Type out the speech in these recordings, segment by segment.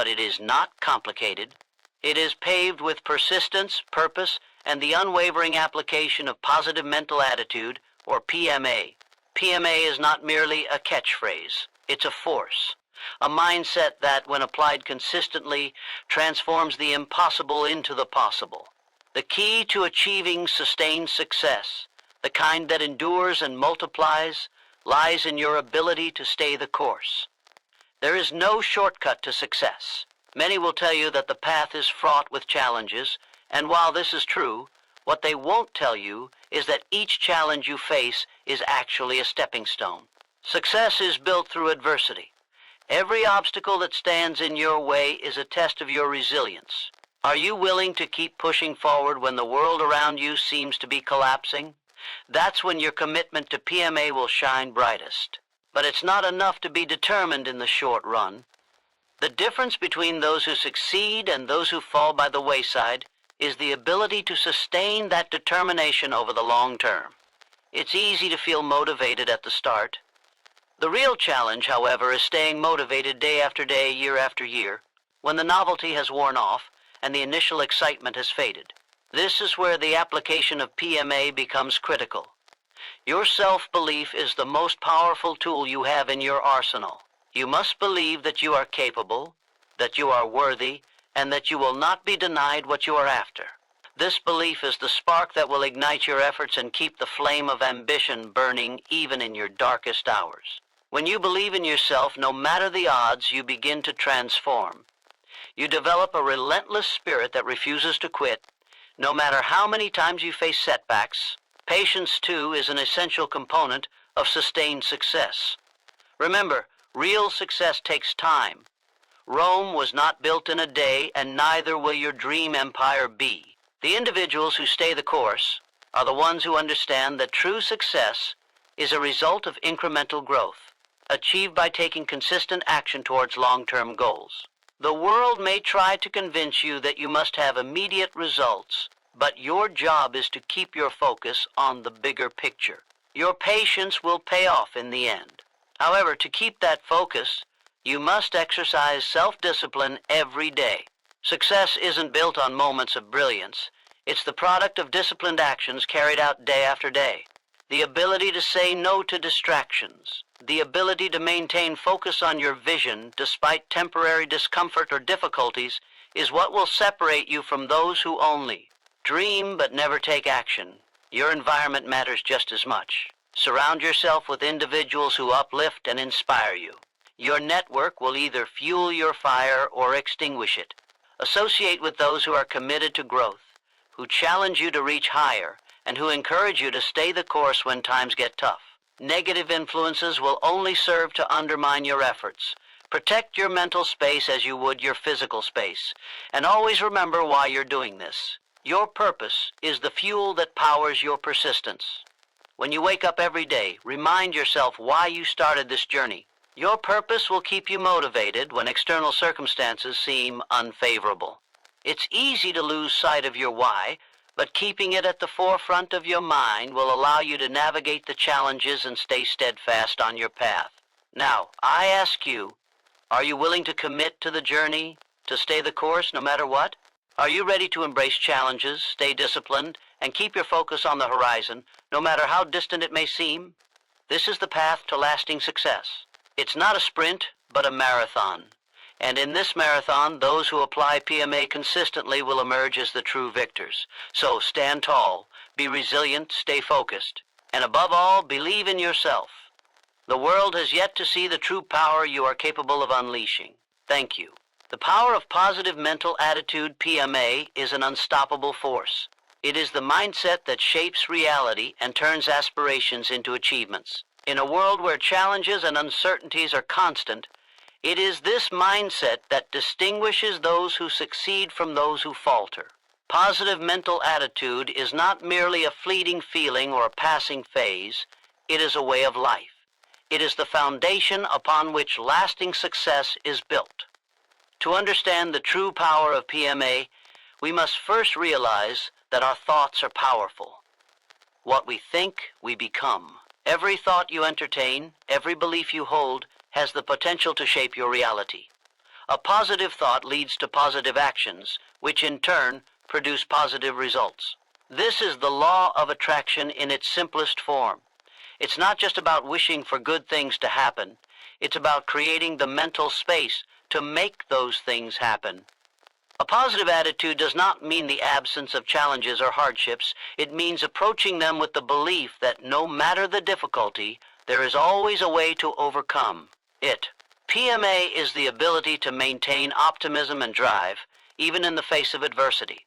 but it is not complicated. It is paved with persistence, purpose, and the unwavering application of positive mental attitude, or PMA. PMA is not merely a catchphrase. It's a force, a mindset that, when applied consistently, transforms the impossible into the possible. The key to achieving sustained success, the kind that endures and multiplies, lies in your ability to stay the course. There is no shortcut to success. Many will tell you that the path is fraught with challenges, and while this is true, what they won't tell you is that each challenge you face is actually a stepping stone. Success is built through adversity. Every obstacle that stands in your way is a test of your resilience. Are you willing to keep pushing forward when the world around you seems to be collapsing? That's when your commitment to PMA will shine brightest. But it's not enough to be determined in the short run. The difference between those who succeed and those who fall by the wayside is the ability to sustain that determination over the long term. It's easy to feel motivated at the start. The real challenge, however, is staying motivated day after day, year after year, when the novelty has worn off and the initial excitement has faded. This is where the application of PMA becomes critical. Your self-belief is the most powerful tool you have in your arsenal. You must believe that you are capable, that you are worthy, and that you will not be denied what you are after. This belief is the spark that will ignite your efforts and keep the flame of ambition burning even in your darkest hours. When you believe in yourself, no matter the odds, you begin to transform. You develop a relentless spirit that refuses to quit, no matter how many times you face setbacks. Patience, too, is an essential component of sustained success. Remember, real success takes time. Rome was not built in a day, and neither will your dream empire be. The individuals who stay the course are the ones who understand that true success is a result of incremental growth, achieved by taking consistent action towards long-term goals. The world may try to convince you that you must have immediate results, but your job is to keep your focus on the bigger picture. Your patience will pay off in the end. However, to keep that focus, you must exercise self-discipline every day. Success isn't built on moments of brilliance. It's the product of disciplined actions carried out day after day. The ability to say no to distractions, the ability to maintain focus on your vision despite temporary discomfort or difficulties is what will separate you from those who only dream but never take action. Your environment matters just as much. Surround yourself with individuals who uplift and inspire you. Your network will either fuel your fire or extinguish it. Associate with those who are committed to growth, who challenge you to reach higher, and who encourage you to stay the course when times get tough. Negative influences will only serve to undermine your efforts. Protect your mental space as you would your physical space, and always remember why you're doing this. Your purpose is the fuel that powers your persistence. When you wake up every day, remind yourself why you started this journey. Your purpose will keep you motivated when external circumstances seem unfavorable. It's easy to lose sight of your why, but keeping it at the forefront of your mind will allow you to navigate the challenges and stay steadfast on your path. Now, I ask you, are you willing to commit to the journey, to stay the course no matter what? Are you ready to embrace challenges, stay disciplined, and keep your focus on the horizon, no matter how distant it may seem? This is the path to lasting success. It's not a sprint, but a marathon. And in this marathon, those who apply PMA consistently will emerge as the true victors. So stand tall, be resilient, stay focused, and above all, believe in yourself. The world has yet to see the true power you are capable of unleashing. Thank you. The power of positive mental attitude, PMA, is an unstoppable force. It is the mindset that shapes reality and turns aspirations into achievements. In a world where challenges and uncertainties are constant, it is this mindset that distinguishes those who succeed from those who falter. Positive mental attitude is not merely a fleeting feeling or a passing phase. It is a way of life. It is the foundation upon which lasting success is built. To understand the true power of PMA, we must first realize that our thoughts are powerful. What we think, we become. Every thought you entertain, every belief you hold, has the potential to shape your reality. A positive thought leads to positive actions, which in turn produce positive results. This is the law of attraction in its simplest form. It's not just about wishing for good things to happen. It's about creating the mental space to make those things happen. A positive attitude does not mean the absence of challenges or hardships. It means approaching them with the belief that no matter the difficulty, there is always a way to overcome it. PMA is the ability to maintain optimism and drive, even in the face of adversity.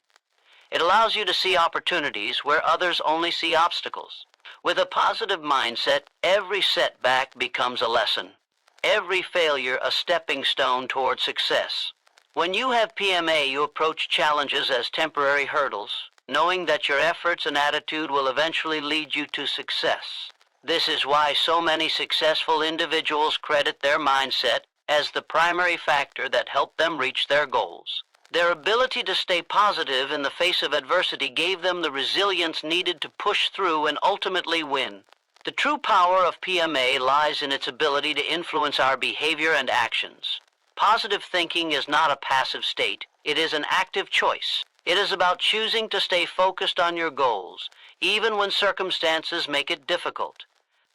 It allows you to see opportunities where others only see obstacles. With a positive mindset, every setback becomes a lesson. Every failure a stepping stone toward success. When you have PMA, you approach challenges as temporary hurdles, knowing that your efforts and attitude will eventually lead you to success. This is why so many successful individuals credit their mindset as the primary factor that helped them reach their goals. Their ability to stay positive in the face of adversity gave them the resilience needed to push through and ultimately win. The true power of PMA lies in its ability to influence our behavior and actions. Positive thinking is not a passive state. It is an active choice. It is about choosing to stay focused on your goals, even when circumstances make it difficult.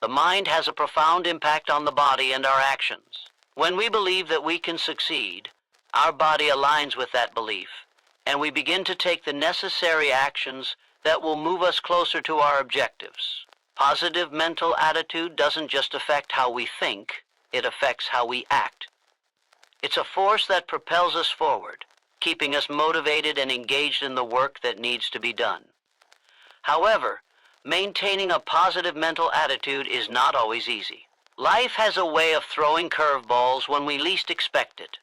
The mind has a profound impact on the body and our actions. When we believe that we can succeed, our body aligns with that belief, and we begin to take the necessary actions that will move us closer to our objectives. Positive mental attitude doesn't just affect how we think, it affects how we act. It's a force that propels us forward, keeping us motivated and engaged in the work that needs to be done. However, maintaining a positive mental attitude is not always easy. Life has a way of throwing curveballs when we least expect it.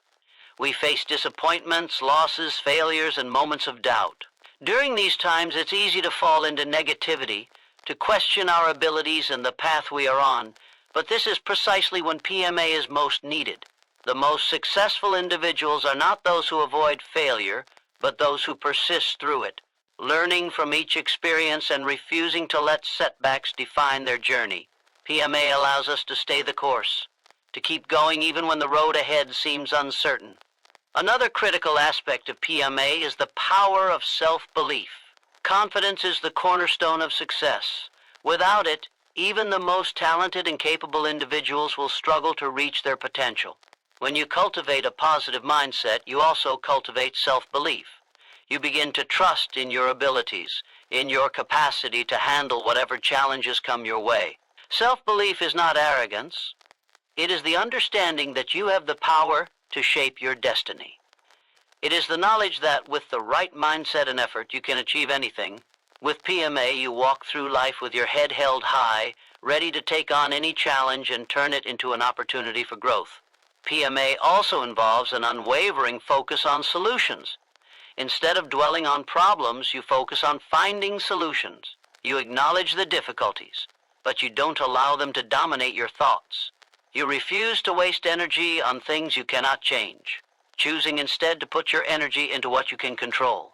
We face disappointments, losses, failures, and moments of doubt. During these times, it's easy to fall into negativity, to question our abilities and the path we are on, but this is precisely when PMA is most needed. The most successful individuals are not those who avoid failure, but those who persist through it, learning from each experience and refusing to let setbacks define their journey. PMA allows us to stay the course, to keep going even when the road ahead seems uncertain. Another critical aspect of PMA is the power of self-belief. Confidence is the cornerstone of success. Without it, even the most talented and capable individuals will struggle to reach their potential. When you cultivate a positive mindset, you also cultivate self-belief. You begin to trust in your abilities, in your capacity to handle whatever challenges come your way. Self-belief is not arrogance. It is the understanding that you have the power to shape your destiny. It is the knowledge that with the right mindset and effort, you can achieve anything. With PMA, you walk through life with your head held high, ready to take on any challenge and turn it into an opportunity for growth. PMA also involves an unwavering focus on solutions. Instead of dwelling on problems, you focus on finding solutions. You acknowledge the difficulties, but you don't allow them to dominate your thoughts. You refuse to waste energy on things you cannot change, choosing instead to put your energy into what you can control.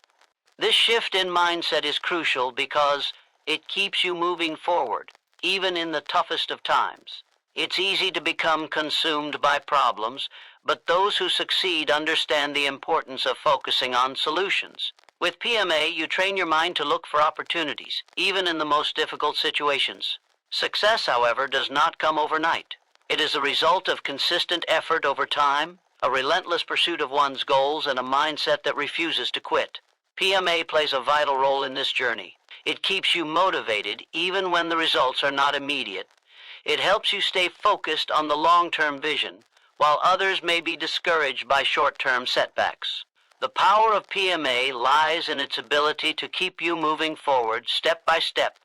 This shift in mindset is crucial because it keeps you moving forward, even in the toughest of times. It's easy to become consumed by problems, but those who succeed understand the importance of focusing on solutions. With PMA, you train your mind to look for opportunities, even in the most difficult situations. Success, however, does not come overnight. It is a result of consistent effort over time, a relentless pursuit of one's goals, and a mindset that refuses to quit. PMA plays a vital role in this journey. It keeps you motivated even when the results are not immediate. It helps you stay focused on the long-term vision, while others may be discouraged by short-term setbacks. The power of PMA lies in its ability to keep you moving forward step by step,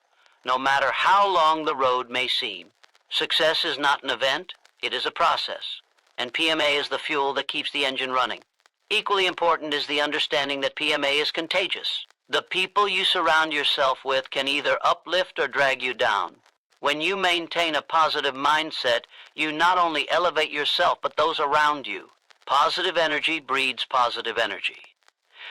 no matter how long the road may seem. Success is not an event, it is a process, and PMA is the fuel that keeps the engine running. Equally important is the understanding that PMA is contagious. The people you surround yourself with can either uplift or drag you down. When you maintain a positive mindset, you not only elevate yourself, but those around you. Positive energy breeds positive energy.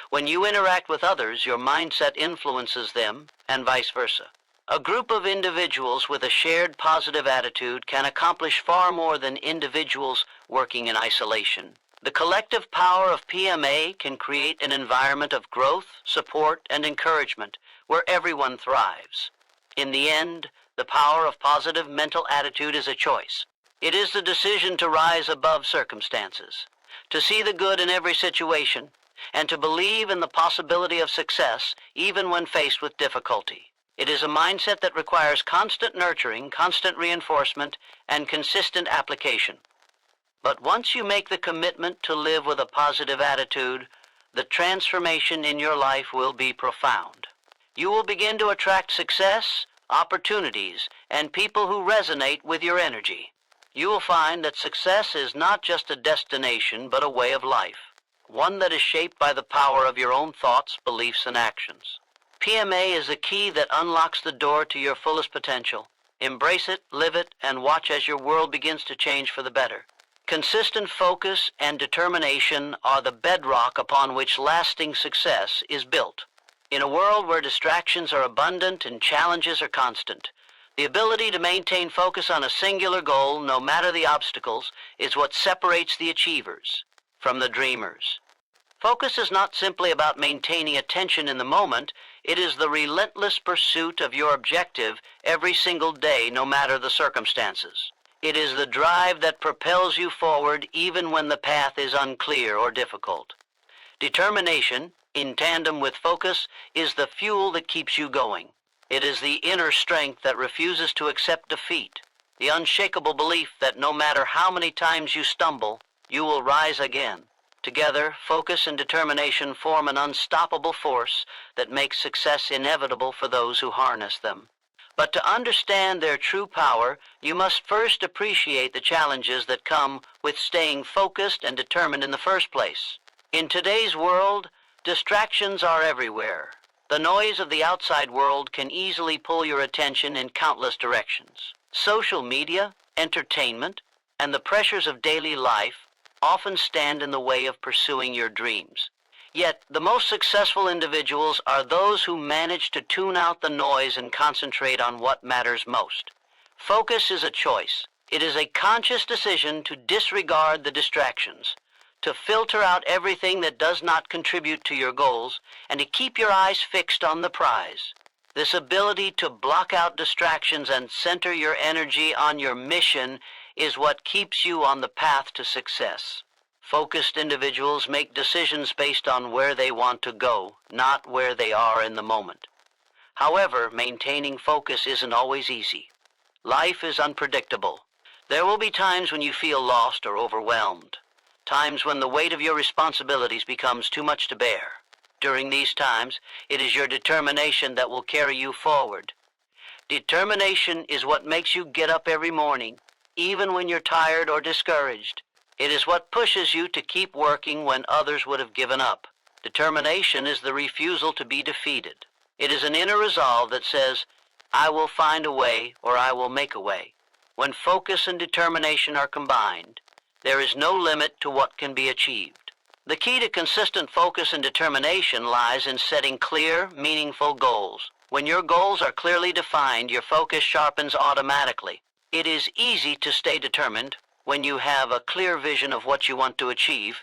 When you interact with others, your mindset influences them, and vice versa. A group of individuals with a shared positive attitude can accomplish far more than individuals working in isolation. The collective power of PMA can create an environment of growth, support, and encouragement where everyone thrives. In the end, the power of positive mental attitude is a choice. It is the decision to rise above circumstances, to see the good in every situation, and to believe in the possibility of success even when faced with difficulty. It is a mindset that requires constant nurturing, constant reinforcement, and consistent application. But once you make the commitment to live with a positive attitude, the transformation in your life will be profound. You will begin to attract success, opportunities, and people who resonate with your energy. You will find that success is not just a destination, but a way of life, one that is shaped by the power of your own thoughts, beliefs, and actions. PMA is a key that unlocks the door to your fullest potential. Embrace it, live it, and watch as your world begins to change for the better. Consistent focus and determination are the bedrock upon which lasting success is built. In a world where distractions are abundant and challenges are constant, the ability to maintain focus on a singular goal, no matter the obstacles, is what separates the achievers from the dreamers. Focus is not simply about maintaining attention in the moment, it is the relentless pursuit of your objective every single day, no matter the circumstances. It is the drive that propels you forward even when the path is unclear or difficult. Determination, in tandem with focus, is the fuel that keeps you going. It is the inner strength that refuses to accept defeat, the unshakable belief that no matter how many times you stumble, you will rise again. Together, focus and determination form an unstoppable force that makes success inevitable for those who harness them. But to understand their true power, you must first appreciate the challenges that come with staying focused and determined in the first place. In today's world, distractions are everywhere. The noise of the outside world can easily pull your attention in countless directions. Social media, entertainment, and the pressures of daily life often stand in the way of pursuing your dreams. Yet, the most successful individuals are those who manage to tune out the noise and concentrate on what matters most. Focus is a choice. It is a conscious decision to disregard the distractions, to filter out everything that does not contribute to your goals, and to keep your eyes fixed on the prize. This ability to block out distractions and center your energy on your mission is what keeps you on the path to success. Focused individuals make decisions based on where they want to go, not where they are in the moment. However, maintaining focus isn't always easy. Life is unpredictable. There will be times when you feel lost or overwhelmed, times when the weight of your responsibilities becomes too much to bear. During these times, it is your determination that will carry you forward. Determination is what makes you get up every morning, even when you're tired or discouraged. It is what pushes you to keep working when others would have given up. Determination is the refusal to be defeated. It is an inner resolve that says, I will find a way or I will make a way. When focus and determination are combined, there is no limit to what can be achieved. The key to consistent focus and determination lies in setting clear, meaningful goals. When your goals are clearly defined, your focus sharpens automatically. It is easy to stay determined when you have a clear vision of what you want to achieve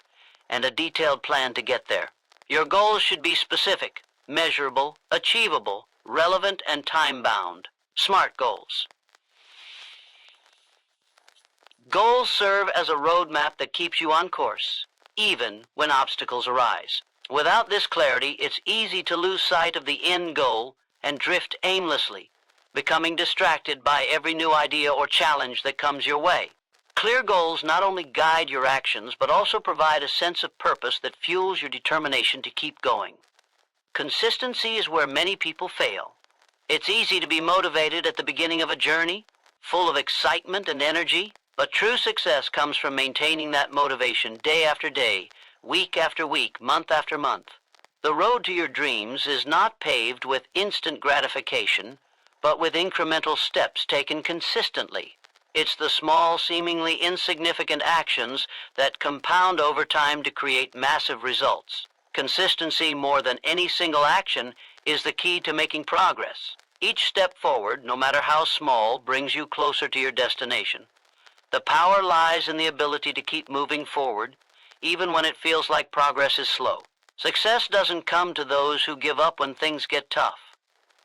and a detailed plan to get there. Your goals should be specific, measurable, achievable, relevant, and time-bound. SMART goals. Goals serve as a roadmap that keeps you on course, even when obstacles arise. Without this clarity, it's easy to lose sight of the end goal and drift aimlessly, becoming distracted by every new idea or challenge that comes your way. Clear goals not only guide your actions, but also provide a sense of purpose that fuels your determination to keep going. Consistency is where many people fail. It's easy to be motivated at the beginning of a journey, full of excitement and energy, but true success comes from maintaining that motivation day after day, week after week, month after month. The road to your dreams is not paved with instant gratification, but with incremental steps taken consistently. It's the small, seemingly insignificant actions that compound over time to create massive results. Consistency, more than any single action, is the key to making progress. Each step forward, no matter how small, brings you closer to your destination. The power lies in the ability to keep moving forward, even when it feels like progress is slow. Success doesn't come to those who give up when things get tough.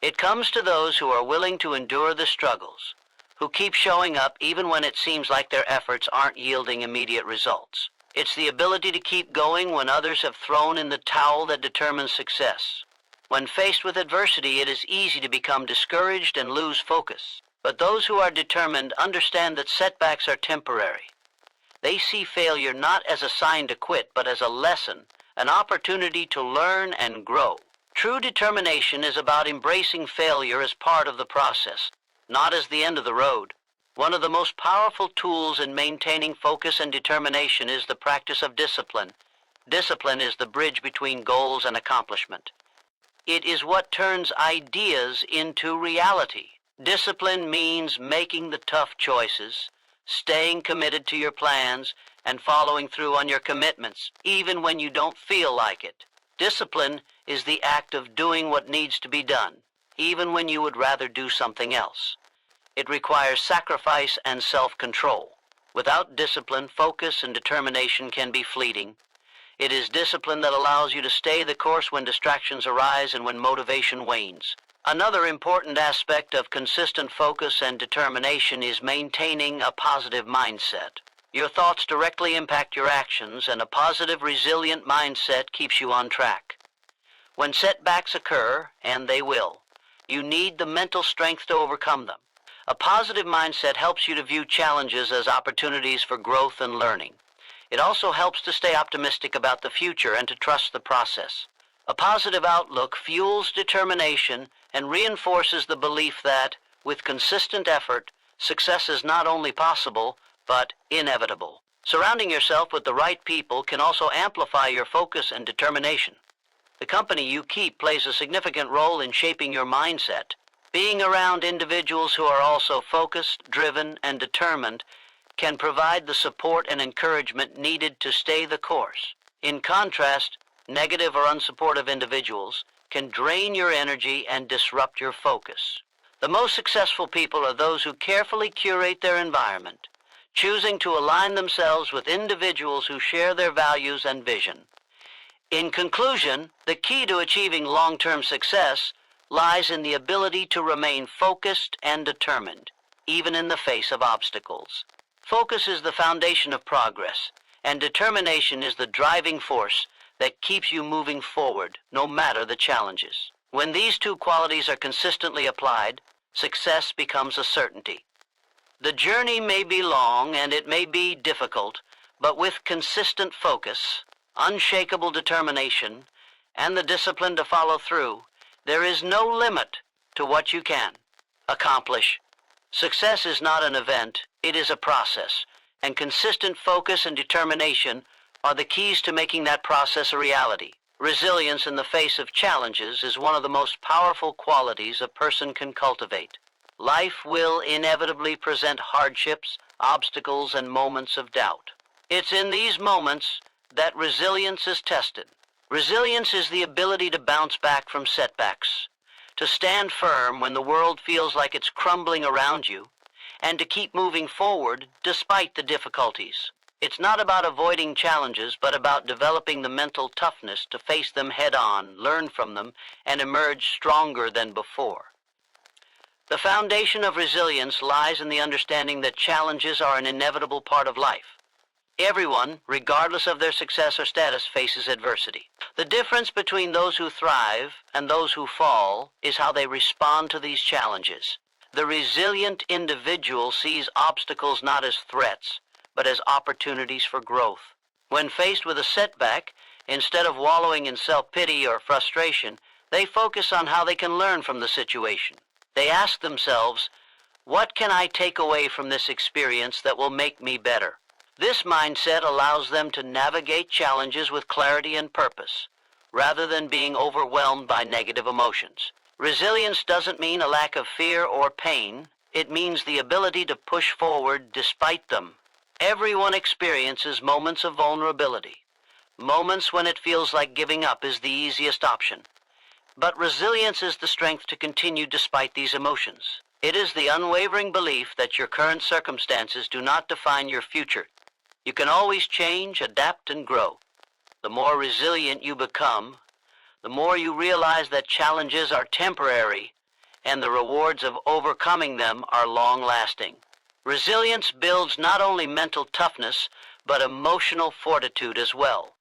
It comes to those who are willing to endure the struggles, who keep showing up even when it seems like their efforts aren't yielding immediate results. It's the ability to keep going when others have thrown in the towel that determines success. When faced with adversity, it is easy to become discouraged and lose focus. But those who are determined understand that setbacks are temporary. They see failure not as a sign to quit, but as a lesson, an opportunity to learn and grow. True determination is about embracing failure as part of the process, not as the end of the road. One of the most powerful tools in maintaining focus and determination is the practice of discipline. Discipline is the bridge between goals and accomplishment. It is what turns ideas into reality. Discipline means making the tough choices, staying committed to your plans, and following through on your commitments, even when you don't feel like it. Discipline is the act of doing what needs to be done, even when you would rather do something else. It requires sacrifice and self-control. Without discipline, focus and determination can be fleeting. It is discipline that allows you to stay the course when distractions arise and when motivation wanes. Another important aspect of consistent focus and determination is maintaining a positive mindset. Your thoughts directly impact your actions, and a positive, resilient mindset keeps you on track. When setbacks occur, and they will, you need the mental strength to overcome them. A positive mindset helps you to view challenges as opportunities for growth and learning. It also helps to stay optimistic about the future and to trust the process. A positive outlook fuels determination and reinforces the belief that, with consistent effort, success is not only possible, but inevitable. Surrounding yourself with the right people can also amplify your focus and determination. The company you keep plays a significant role in shaping your mindset. Being around individuals who are also focused, driven, and determined can provide the support and encouragement needed to stay the course. In contrast, negative or unsupportive individuals can drain your energy and disrupt your focus. The most successful people are those who carefully curate their environment, choosing to align themselves with individuals who share their values and vision. In conclusion, the key to achieving long-term success lies in the ability to remain focused and determined, even in the face of obstacles. Focus is the foundation of progress, and determination is the driving force that keeps you moving forward, no matter the challenges. When these two qualities are consistently applied, success becomes a certainty. The journey may be long and it may be difficult, but with consistent focus, unshakable determination, and the discipline to follow through, there is no limit to what you can accomplish. Success is not an event, it is a process, and consistent focus and determination are the keys to making that process a reality. Resilience in the face of challenges is one of the most powerful qualities a person can cultivate. Life will inevitably present hardships, obstacles, and moments of doubt. It's in these moments that resilience is tested. Resilience is the ability to bounce back from setbacks, to stand firm when the world feels like it's crumbling around you, and to keep moving forward despite the difficulties. It's not about avoiding challenges, but about developing the mental toughness to face them head-on, learn from them, and emerge stronger than before. The foundation of resilience lies in the understanding that challenges are an inevitable part of life. Everyone, regardless of their success or status, faces adversity. The difference between those who thrive and those who fall is how they respond to these challenges. The resilient individual sees obstacles not as threats, but as opportunities for growth. When faced with a setback, instead of wallowing in self-pity or frustration, they focus on how they can learn from the situation. They ask themselves, what can I take away from this experience that will make me better? This mindset allows them to navigate challenges with clarity and purpose, rather than being overwhelmed by negative emotions. Resilience doesn't mean a lack of fear or pain. It means the ability to push forward despite them. Everyone experiences moments of vulnerability, moments when it feels like giving up is the easiest option. But resilience is the strength to continue despite these emotions. It is the unwavering belief that your current circumstances do not define your future. You can always change, adapt, and grow. The more resilient you become, the more you realize that challenges are temporary and the rewards of overcoming them are long-lasting. Resilience builds not only mental toughness, but emotional fortitude as well.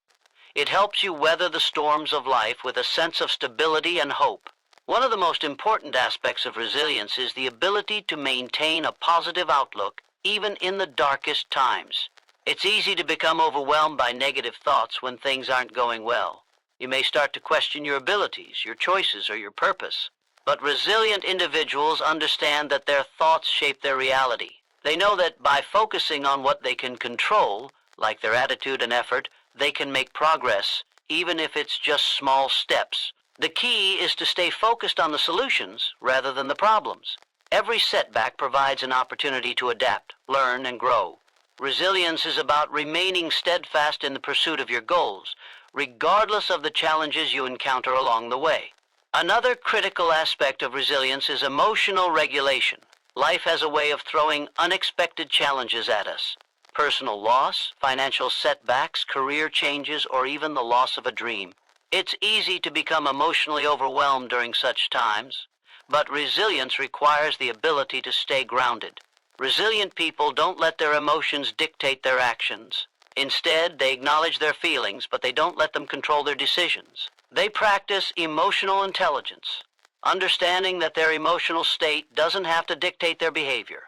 It helps you weather the storms of life with a sense of stability and hope. One of the most important aspects of resilience is the ability to maintain a positive outlook even in the darkest times. It's easy to become overwhelmed by negative thoughts when things aren't going well. You may start to question your abilities, your choices, or your purpose. But resilient individuals understand that their thoughts shape their reality. They know that by focusing on what they can control, like their attitude and effort, they can make progress, even if it's just small steps. The key is to stay focused on the solutions rather than the problems. Every setback provides an opportunity to adapt, learn, and grow. Resilience is about remaining steadfast in the pursuit of your goals, regardless of the challenges you encounter along the way. Another critical aspect of resilience is emotional regulation. Life has a way of throwing unexpected challenges at us. Personal loss, financial setbacks, career changes, or even the loss of a dream. It's easy to become emotionally overwhelmed during such times, but resilience requires the ability to stay grounded. Resilient people don't let their emotions dictate their actions. Instead, they acknowledge their feelings, but they don't let them control their decisions. They practice emotional intelligence, understanding that their emotional state doesn't have to dictate their behavior.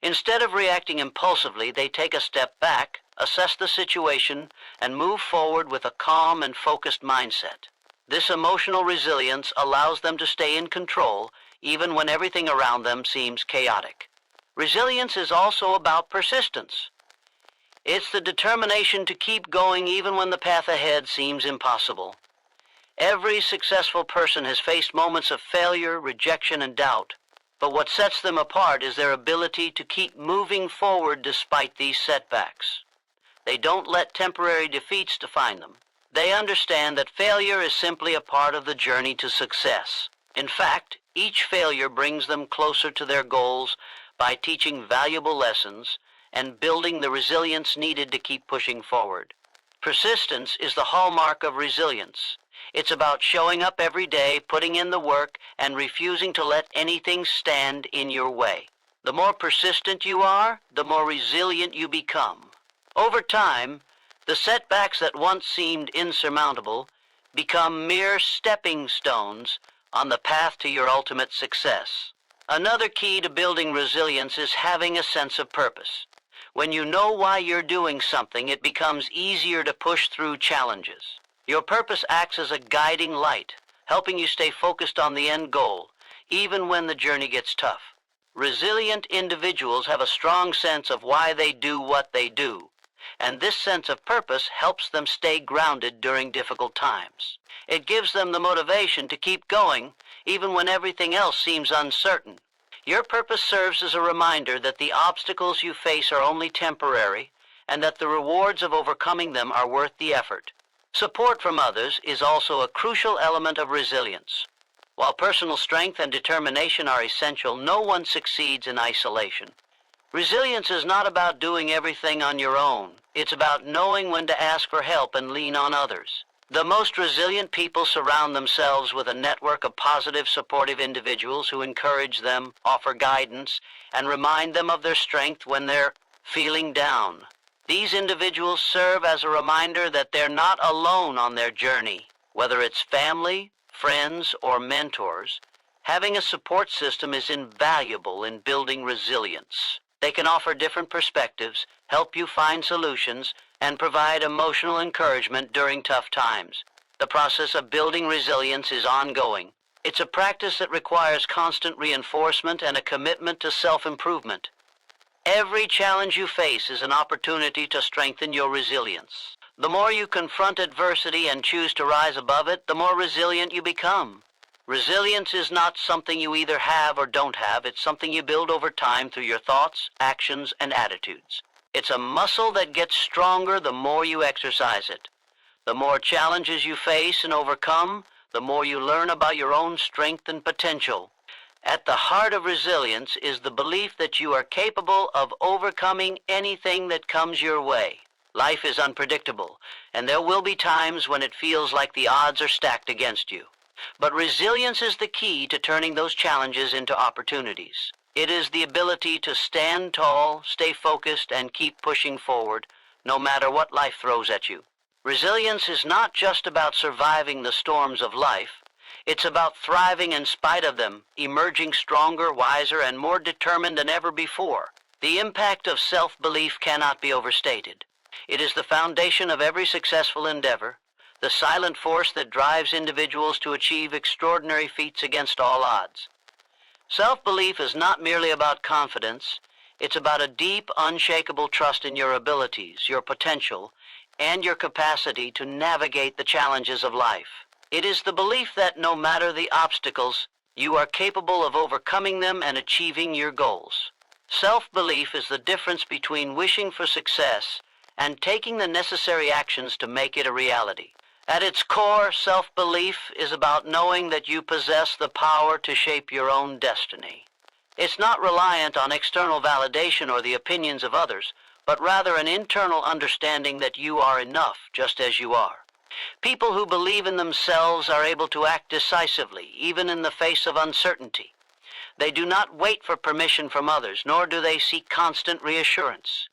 Instead of reacting impulsively, they take a step back, assess the situation, and move forward with a calm and focused mindset. This emotional resilience allows them to stay in control even when everything around them seems chaotic. Resilience is also about persistence. It's the determination to keep going even when the path ahead seems impossible. Every successful person has faced moments of failure, rejection, and doubt. But what sets them apart is their ability to keep moving forward despite these setbacks. They don't let temporary defeats define them. They understand that failure is simply a part of the journey to success. In fact, each failure brings them closer to their goals by teaching valuable lessons and building the resilience needed to keep pushing forward. Persistence is the hallmark of resilience. It's about showing up every day, putting in the work, and refusing to let anything stand in your way. The more persistent you are, the more resilient you become. Over time, the setbacks that once seemed insurmountable become mere stepping stones on the path to your ultimate success. Another key to building resilience is having a sense of purpose. When you know why you're doing something, it becomes easier to push through challenges. Your purpose acts as a guiding light, helping you stay focused on the end goal, even when the journey gets tough. Resilient individuals have a strong sense of why they do what they do, and this sense of purpose helps them stay grounded during difficult times. It gives them the motivation to keep going, even when everything else seems uncertain. Your purpose serves as a reminder that the obstacles you face are only temporary, and that the rewards of overcoming them are worth the effort. Support from others is also a crucial element of resilience. While personal strength and determination are essential, no one succeeds in isolation. Resilience is not about doing everything on your own. It's about knowing when to ask for help and lean on others. The most resilient people surround themselves with a network of positive, supportive individuals who encourage them, offer guidance, and remind them of their strength when they're feeling down. These individuals serve as a reminder that they're not alone on their journey. Whether it's family, friends, or mentors, having a support system is invaluable in building resilience. They can offer different perspectives, help you find solutions, and provide emotional encouragement during tough times. The process of building resilience is ongoing. It's a practice that requires constant reinforcement and a commitment to self-improvement. Every challenge you face is an opportunity to strengthen your resilience. The more you confront adversity and choose to rise above it, the more resilient you become. Resilience is not something you either have or don't have. It's something you build over time through your thoughts, actions, and attitudes. It's a muscle that gets stronger the more you exercise it. The more challenges you face and overcome, the more you learn about your own strength and potential. At the heart of resilience is the belief that you are capable of overcoming anything that comes your way. Life is unpredictable, and there will be times when it feels like the odds are stacked against you. But resilience is the key to turning those challenges into opportunities. It is the ability to stand tall, stay focused, and keep pushing forward, no matter what life throws at you. Resilience is not just about surviving the storms of life. It's about thriving in spite of them, emerging stronger, wiser, and more determined than ever before. The impact of self-belief cannot be overstated. It is the foundation of every successful endeavor, the silent force that drives individuals to achieve extraordinary feats against all odds. Self-belief is not merely about confidence. It's about a deep, unshakable trust in your abilities, your potential, and your capacity to navigate the challenges of life. It is the belief that no matter the obstacles, you are capable of overcoming them and achieving your goals. Self-belief is the difference between wishing for success and taking the necessary actions to make it a reality. At its core, self-belief is about knowing that you possess the power to shape your own destiny. It's not reliant on external validation or the opinions of others, but rather an internal understanding that you are enough just as you are. People who believe in themselves are able to act decisively, even in the face of uncertainty. They do not wait for permission from others, nor do they seek constant reassurance.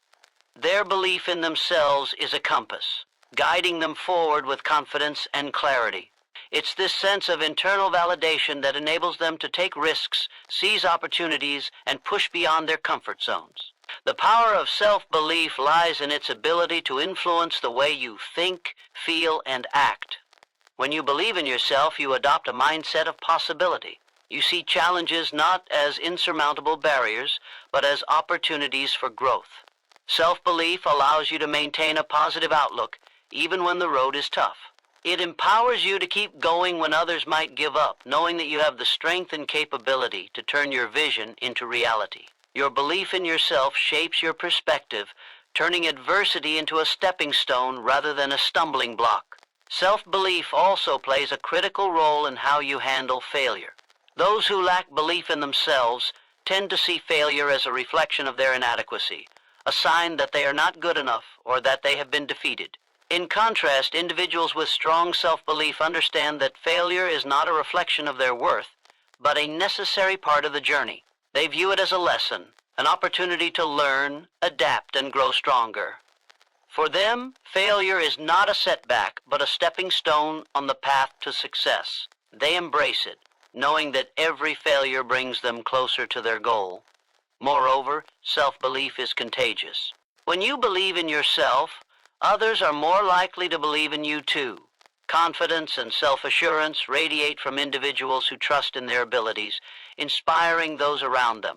Their belief in themselves is a compass, guiding them forward with confidence and clarity. It's this sense of internal validation that enables them to take risks, seize opportunities, and push beyond their comfort zones. The power of self-belief lies in its ability to influence the way you think, feel, and act. When you believe in yourself, you adopt a mindset of possibility. You see challenges not as insurmountable barriers, but as opportunities for growth. Self-belief allows you to maintain a positive outlook, even when the road is tough. It empowers you to keep going when others might give up, knowing that you have the strength and capability to turn your vision into reality. Your belief in yourself shapes your perspective, turning adversity into a stepping stone rather than a stumbling block. Self-belief also plays a critical role in how you handle failure. Those who lack belief in themselves tend to see failure as a reflection of their inadequacy, a sign that they are not good enough or that they have been defeated. In contrast, individuals with strong self-belief understand that failure is not a reflection of their worth, but a necessary part of the journey. They view it as a lesson, an opportunity to learn, adapt, and grow stronger. For them, failure is not a setback, but a stepping stone on the path to success. They embrace it, knowing that every failure brings them closer to their goal. Moreover, self-belief is contagious. When you believe in yourself, others are more likely to believe in you too. Confidence and self-assurance radiate from individuals who trust in their abilities, inspiring those around them.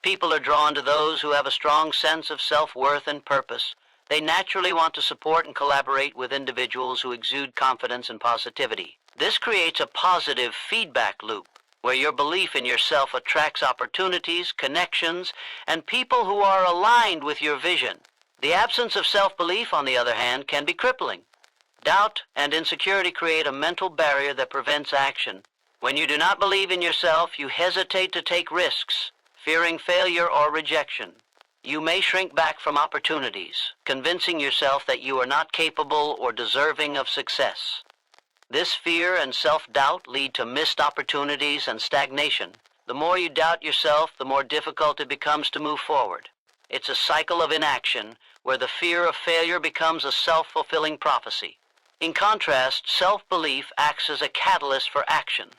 People are drawn to those who have a strong sense of self-worth and purpose. They naturally want to support and collaborate with individuals who exude confidence and positivity. This creates a positive feedback loop, where your belief in yourself attracts opportunities, connections, and people who are aligned with your vision. The absence of self-belief, on the other hand, can be crippling. Doubt and insecurity create a mental barrier that prevents action. When you do not believe in yourself, you hesitate to take risks, fearing failure or rejection. You may shrink back from opportunities, convincing yourself that you are not capable or deserving of success. This fear and self-doubt lead to missed opportunities and stagnation. The more you doubt yourself, the more difficult it becomes to move forward. It's a cycle of inaction, where the fear of failure becomes a self-fulfilling prophecy. In contrast, self-belief acts as a catalyst for action.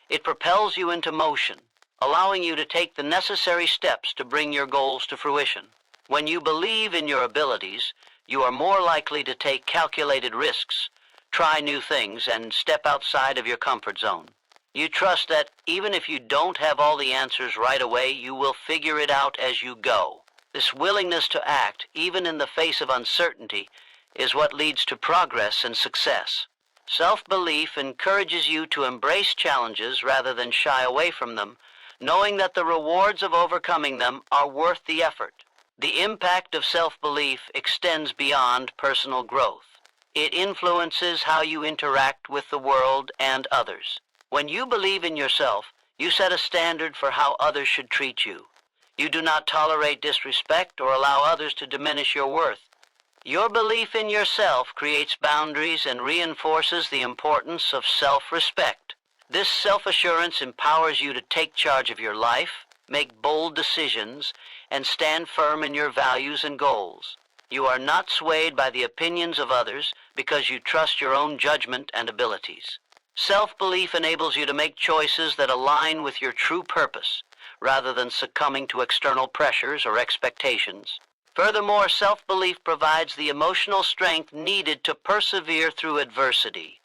It propels you into motion, allowing you to take the necessary steps to bring your goals to fruition. When you believe in your abilities, you are more likely to take calculated risks, try new things, and step outside of your comfort zone. You trust that even if you don't have all the answers right away, you will figure it out as you go. This willingness to act, even in the face of uncertainty, is what leads to progress and success. Self-belief encourages you to embrace challenges rather than shy away from them, knowing that the rewards of overcoming them are worth the effort. The impact of self-belief extends beyond personal growth. It influences how you interact with the world and others. When you believe in yourself, you set a standard for how others should treat you. You do not tolerate disrespect or allow others to diminish your worth. Your belief in yourself creates boundaries and reinforces the importance of self-respect. This self-assurance empowers you to take charge of your life, make bold decisions, and stand firm in your values and goals. You are not swayed by the opinions of others because you trust your own judgment and abilities. Self-belief enables you to make choices that align with your true purpose, rather than succumbing to external pressures or expectations. Furthermore, self-belief provides the emotional strength needed to persevere through adversity.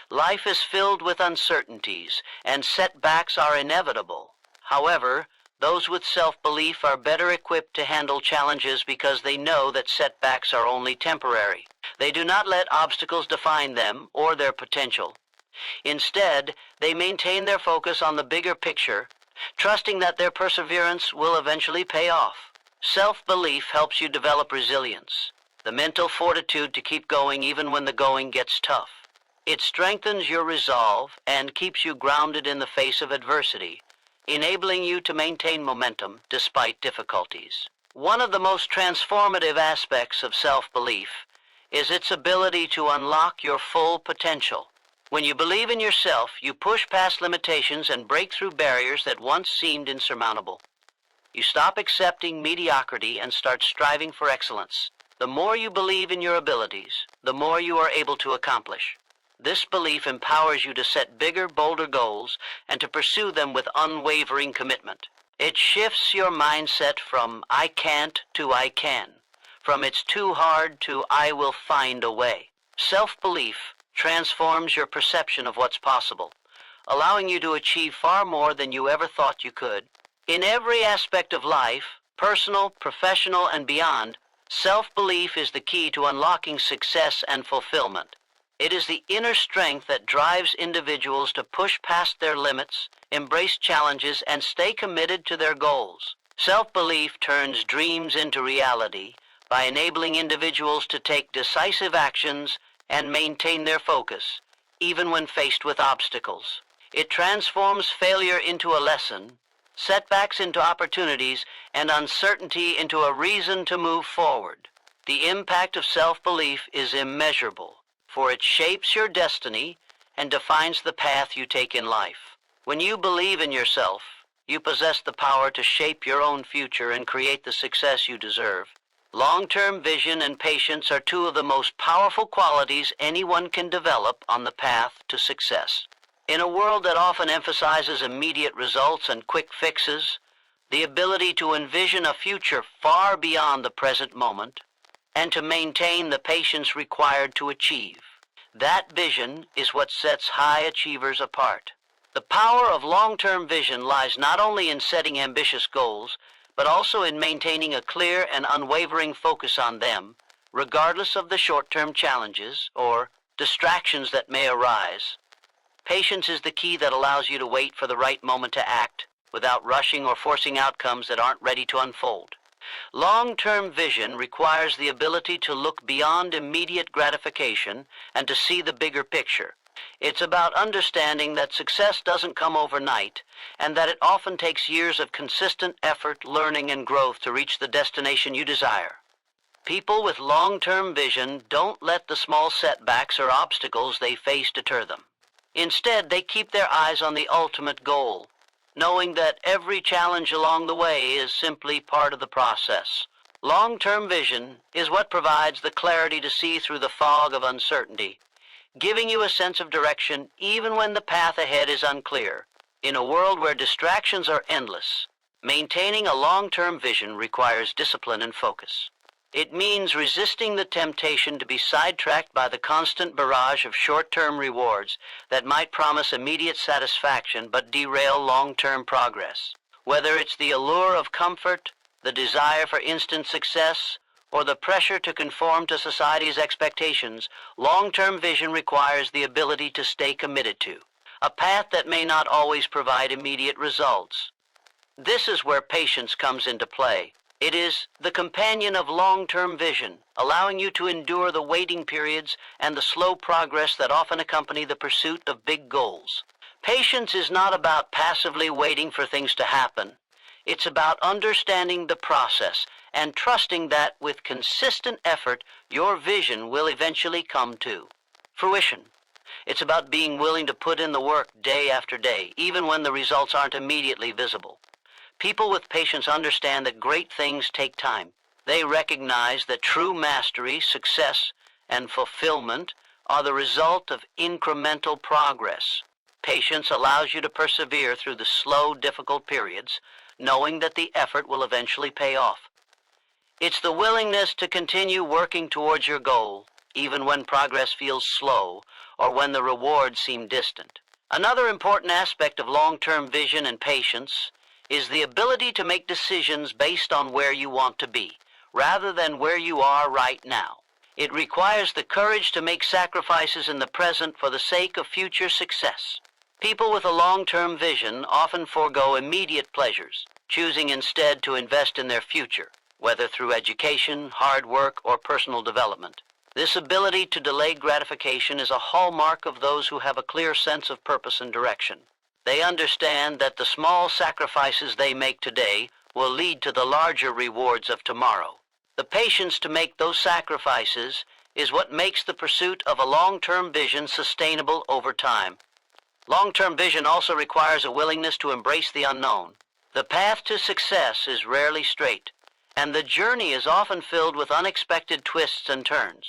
Life is filled with uncertainties, and setbacks are inevitable. However, those with self-belief are better equipped to handle challenges because they know that setbacks are only temporary. They do not let obstacles define them or their potential. Instead, they maintain their focus on the bigger picture, trusting that their perseverance will eventually pay off. Self-belief helps you develop resilience, the mental fortitude to keep going even when the going gets tough. It strengthens your resolve and keeps you grounded in the face of adversity, enabling you to maintain momentum despite difficulties. One of the most transformative aspects of self-belief is its ability to unlock your full potential. When you believe in yourself, you push past limitations and break through barriers that once seemed insurmountable. You stop accepting mediocrity and start striving for excellence. The more you believe in your abilities, the more you are able to accomplish. This belief empowers you to set bigger, bolder goals and to pursue them with unwavering commitment. It shifts your mindset from "I can't" to "I can," from "it's too hard" to "I will find a way." Self-belief transforms your perception of what's possible, allowing you to achieve far more than you ever thought you could. In every aspect of life, personal, professional, and beyond, self-belief is the key to unlocking success and fulfillment. It is the inner strength that drives individuals to push past their limits, embrace challenges, and stay committed to their goals. Self-belief turns dreams into reality by enabling individuals to take decisive actions and maintain their focus, even when faced with obstacles. It transforms failure into a lesson, setbacks into opportunities, and uncertainty into a reason to move forward. The impact of self-belief is immeasurable, for it shapes your destiny and defines the path you take in life. When you believe in yourself, you possess the power to shape your own future and create the success you deserve. Long-term vision and patience are two of the most powerful qualities anyone can develop on the path to success. In a world that often emphasizes immediate results and quick fixes, the ability to envision a future far beyond the present moment and to maintain the patience required to achieve. That vision is what sets high achievers apart. The power of long-term vision lies not only in setting ambitious goals, but also in maintaining a clear and unwavering focus on them, regardless of the short-term challenges or distractions that may arise. Patience is the key that allows you to wait for the right moment to act, without rushing or forcing outcomes that aren't ready to unfold. Long-term vision requires the ability to look beyond immediate gratification and to see the bigger picture. It's about understanding that success doesn't come overnight, and that it often takes years of consistent effort, learning, and growth to reach the destination you desire. People with long-term vision don't let the small setbacks or obstacles they face deter them. Instead, they keep their eyes on the ultimate goal, knowing that every challenge along the way is simply part of the process. Long-term vision is what provides the clarity to see through the fog of uncertainty, giving you a sense of direction even when the path ahead is unclear. In a world where distractions are endless, maintaining a long-term vision requires discipline and focus. It means resisting the temptation to be sidetracked by the constant barrage of short-term rewards that might promise immediate satisfaction but derail long-term progress. Whether it's the allure of comfort, the desire for instant success, or the pressure to conform to society's expectations, long-term vision requires the ability to stay committed to a path that may not always provide immediate results. This is where patience comes into play. It is the companion of long-term vision, allowing you to endure the waiting periods and the slow progress that often accompany the pursuit of big goals. Patience is not about passively waiting for things to happen. It's about understanding the process and trusting that with consistent effort, your vision will eventually come to fruition. It's about being willing to put in the work day after day, even when the results aren't immediately visible. People with patience understand that great things take time. They recognize that true mastery, success, and fulfillment are the result of incremental progress. Patience allows you to persevere through the slow, difficult periods, knowing that the effort will eventually pay off. It's the willingness to continue working towards your goal, even when progress feels slow or when the rewards seem distant. Another important aspect of long-term vision and patience is the ability to make decisions based on where you want to be, rather than where you are right now. It requires the courage to make sacrifices in the present for the sake of future success. People with a long-term vision often forego immediate pleasures, choosing instead to invest in their future, whether through education, hard work, or personal development. This ability to delay gratification is a hallmark of those who have a clear sense of purpose and direction. They understand that the small sacrifices they make today will lead to the larger rewards of tomorrow. The patience to make those sacrifices is what makes the pursuit of a long-term vision sustainable over time. Long-term vision also requires a willingness to embrace the unknown. The path to success is rarely straight, and the journey is often filled with unexpected twists and turns.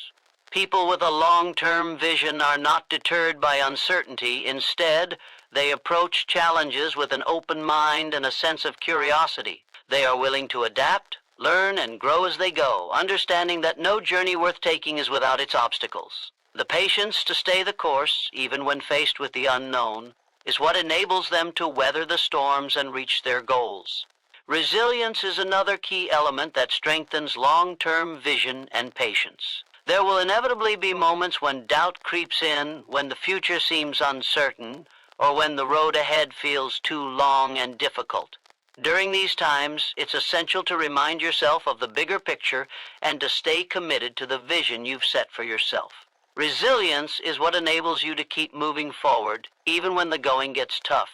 People with a long-term vision are not deterred by uncertainty. Instead, they approach challenges with an open mind and a sense of curiosity. They are willing to adapt, learn, and grow as they go, understanding that no journey worth taking is without its obstacles. The patience to stay the course, even when faced with the unknown, is what enables them to weather the storms and reach their goals. Resilience is another key element that strengthens long-term vision and patience. There will inevitably be moments when doubt creeps in, when the future seems uncertain, or when the road ahead feels too long and difficult. During these times, it's essential to remind yourself of the bigger picture and to stay committed to the vision you've set for yourself. Resilience is what enables you to keep moving forward, even when the going gets tough.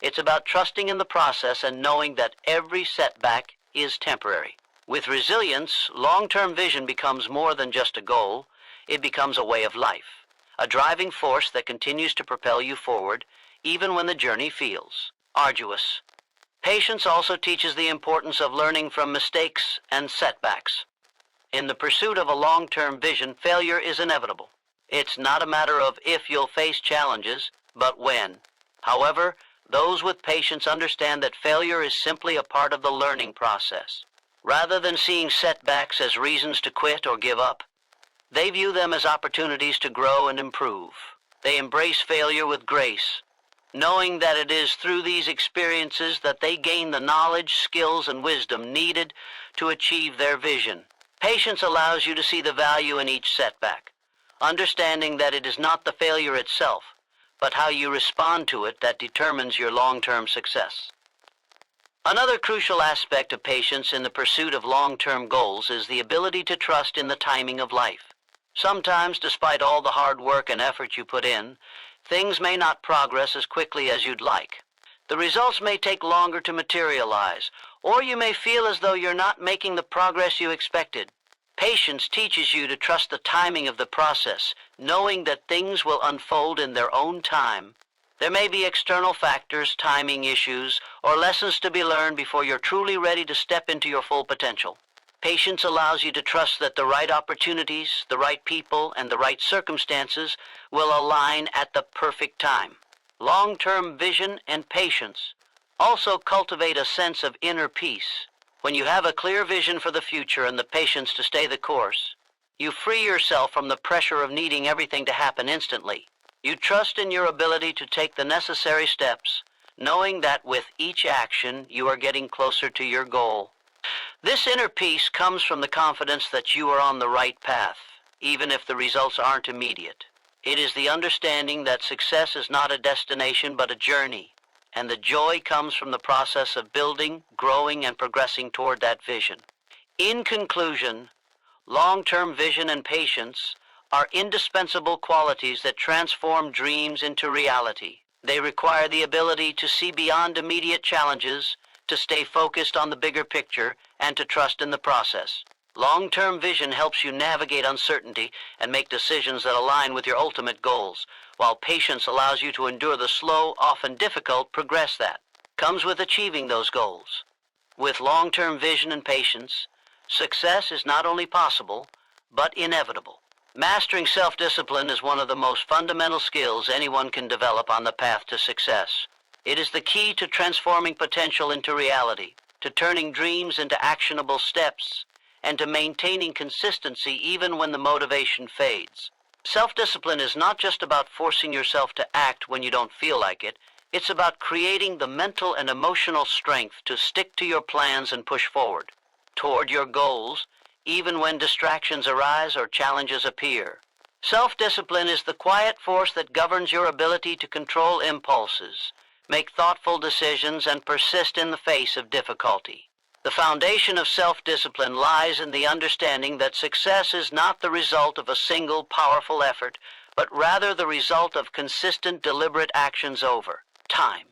It's about trusting in the process and knowing that every setback is temporary. With resilience, long-term vision becomes more than just a goal. It becomes a way of life, a driving force that continues to propel you forward, even when the journey feels arduous. Patience also teaches the importance of learning from mistakes and setbacks. In the pursuit of a long-term vision, failure is inevitable. It's not a matter of if you'll face challenges, but when. However, those with patience understand that failure is simply a part of the learning process. Rather than seeing setbacks as reasons to quit or give up, they view them as opportunities to grow and improve. They embrace failure with grace, knowing that it is through these experiences that they gain the knowledge, skills, and wisdom needed to achieve their vision. Patience allows you to see the value in each setback, understanding that it is not the failure itself, but how you respond to it that determines your long-term success. Another crucial aspect of patience in the pursuit of long-term goals is the ability to trust in the timing of life. Sometimes, despite all the hard work and effort you put in, things may not progress as quickly as you'd like. The results may take longer to materialize, or you may feel as though you're not making the progress you expected. Patience teaches you to trust the timing of the process, knowing that things will unfold in their own time. There may be external factors, timing issues, or lessons to be learned before you're truly ready to step into your full potential. Patience allows you to trust that the right opportunities, the right people, and the right circumstances will align at the perfect time. Long-term vision and patience also cultivate a sense of inner peace. When you have a clear vision for the future and the patience to stay the course, you free yourself from the pressure of needing everything to happen instantly. You trust in your ability to take the necessary steps, knowing that with each action you are getting closer to your goal. This inner peace comes from the confidence that you are on the right path, even if the results aren't immediate. It is the understanding that success is not a destination but a journey, and the joy comes from the process of building, growing, and progressing toward that vision. In conclusion, long-term vision and patience are indispensable qualities that transform dreams into reality. They require the ability to see beyond immediate challenges, to stay focused on the bigger picture and to trust in the process. Long-term vision helps you navigate uncertainty and make decisions that align with your ultimate goals, while patience allows you to endure the slow, often difficult progress that comes with achieving those goals. With long-term vision and patience, success is not only possible, but inevitable. Mastering self-discipline is one of the most fundamental skills anyone can develop on the path to success. It is the key to transforming potential into reality, to turning dreams into actionable steps, and to maintaining consistency even when the motivation fades. Self-discipline is not just about forcing yourself to act when you don't feel like it. It's about creating the mental and emotional strength to stick to your plans and push forward toward your goals, even when distractions arise or challenges appear. Self-discipline is the quiet force that governs your ability to control impulses, make thoughtful decisions, and persist in the face of difficulty. The foundation of self-discipline lies in the understanding that success is not the result of a single powerful effort, but rather the result of consistent, deliberate actions over time.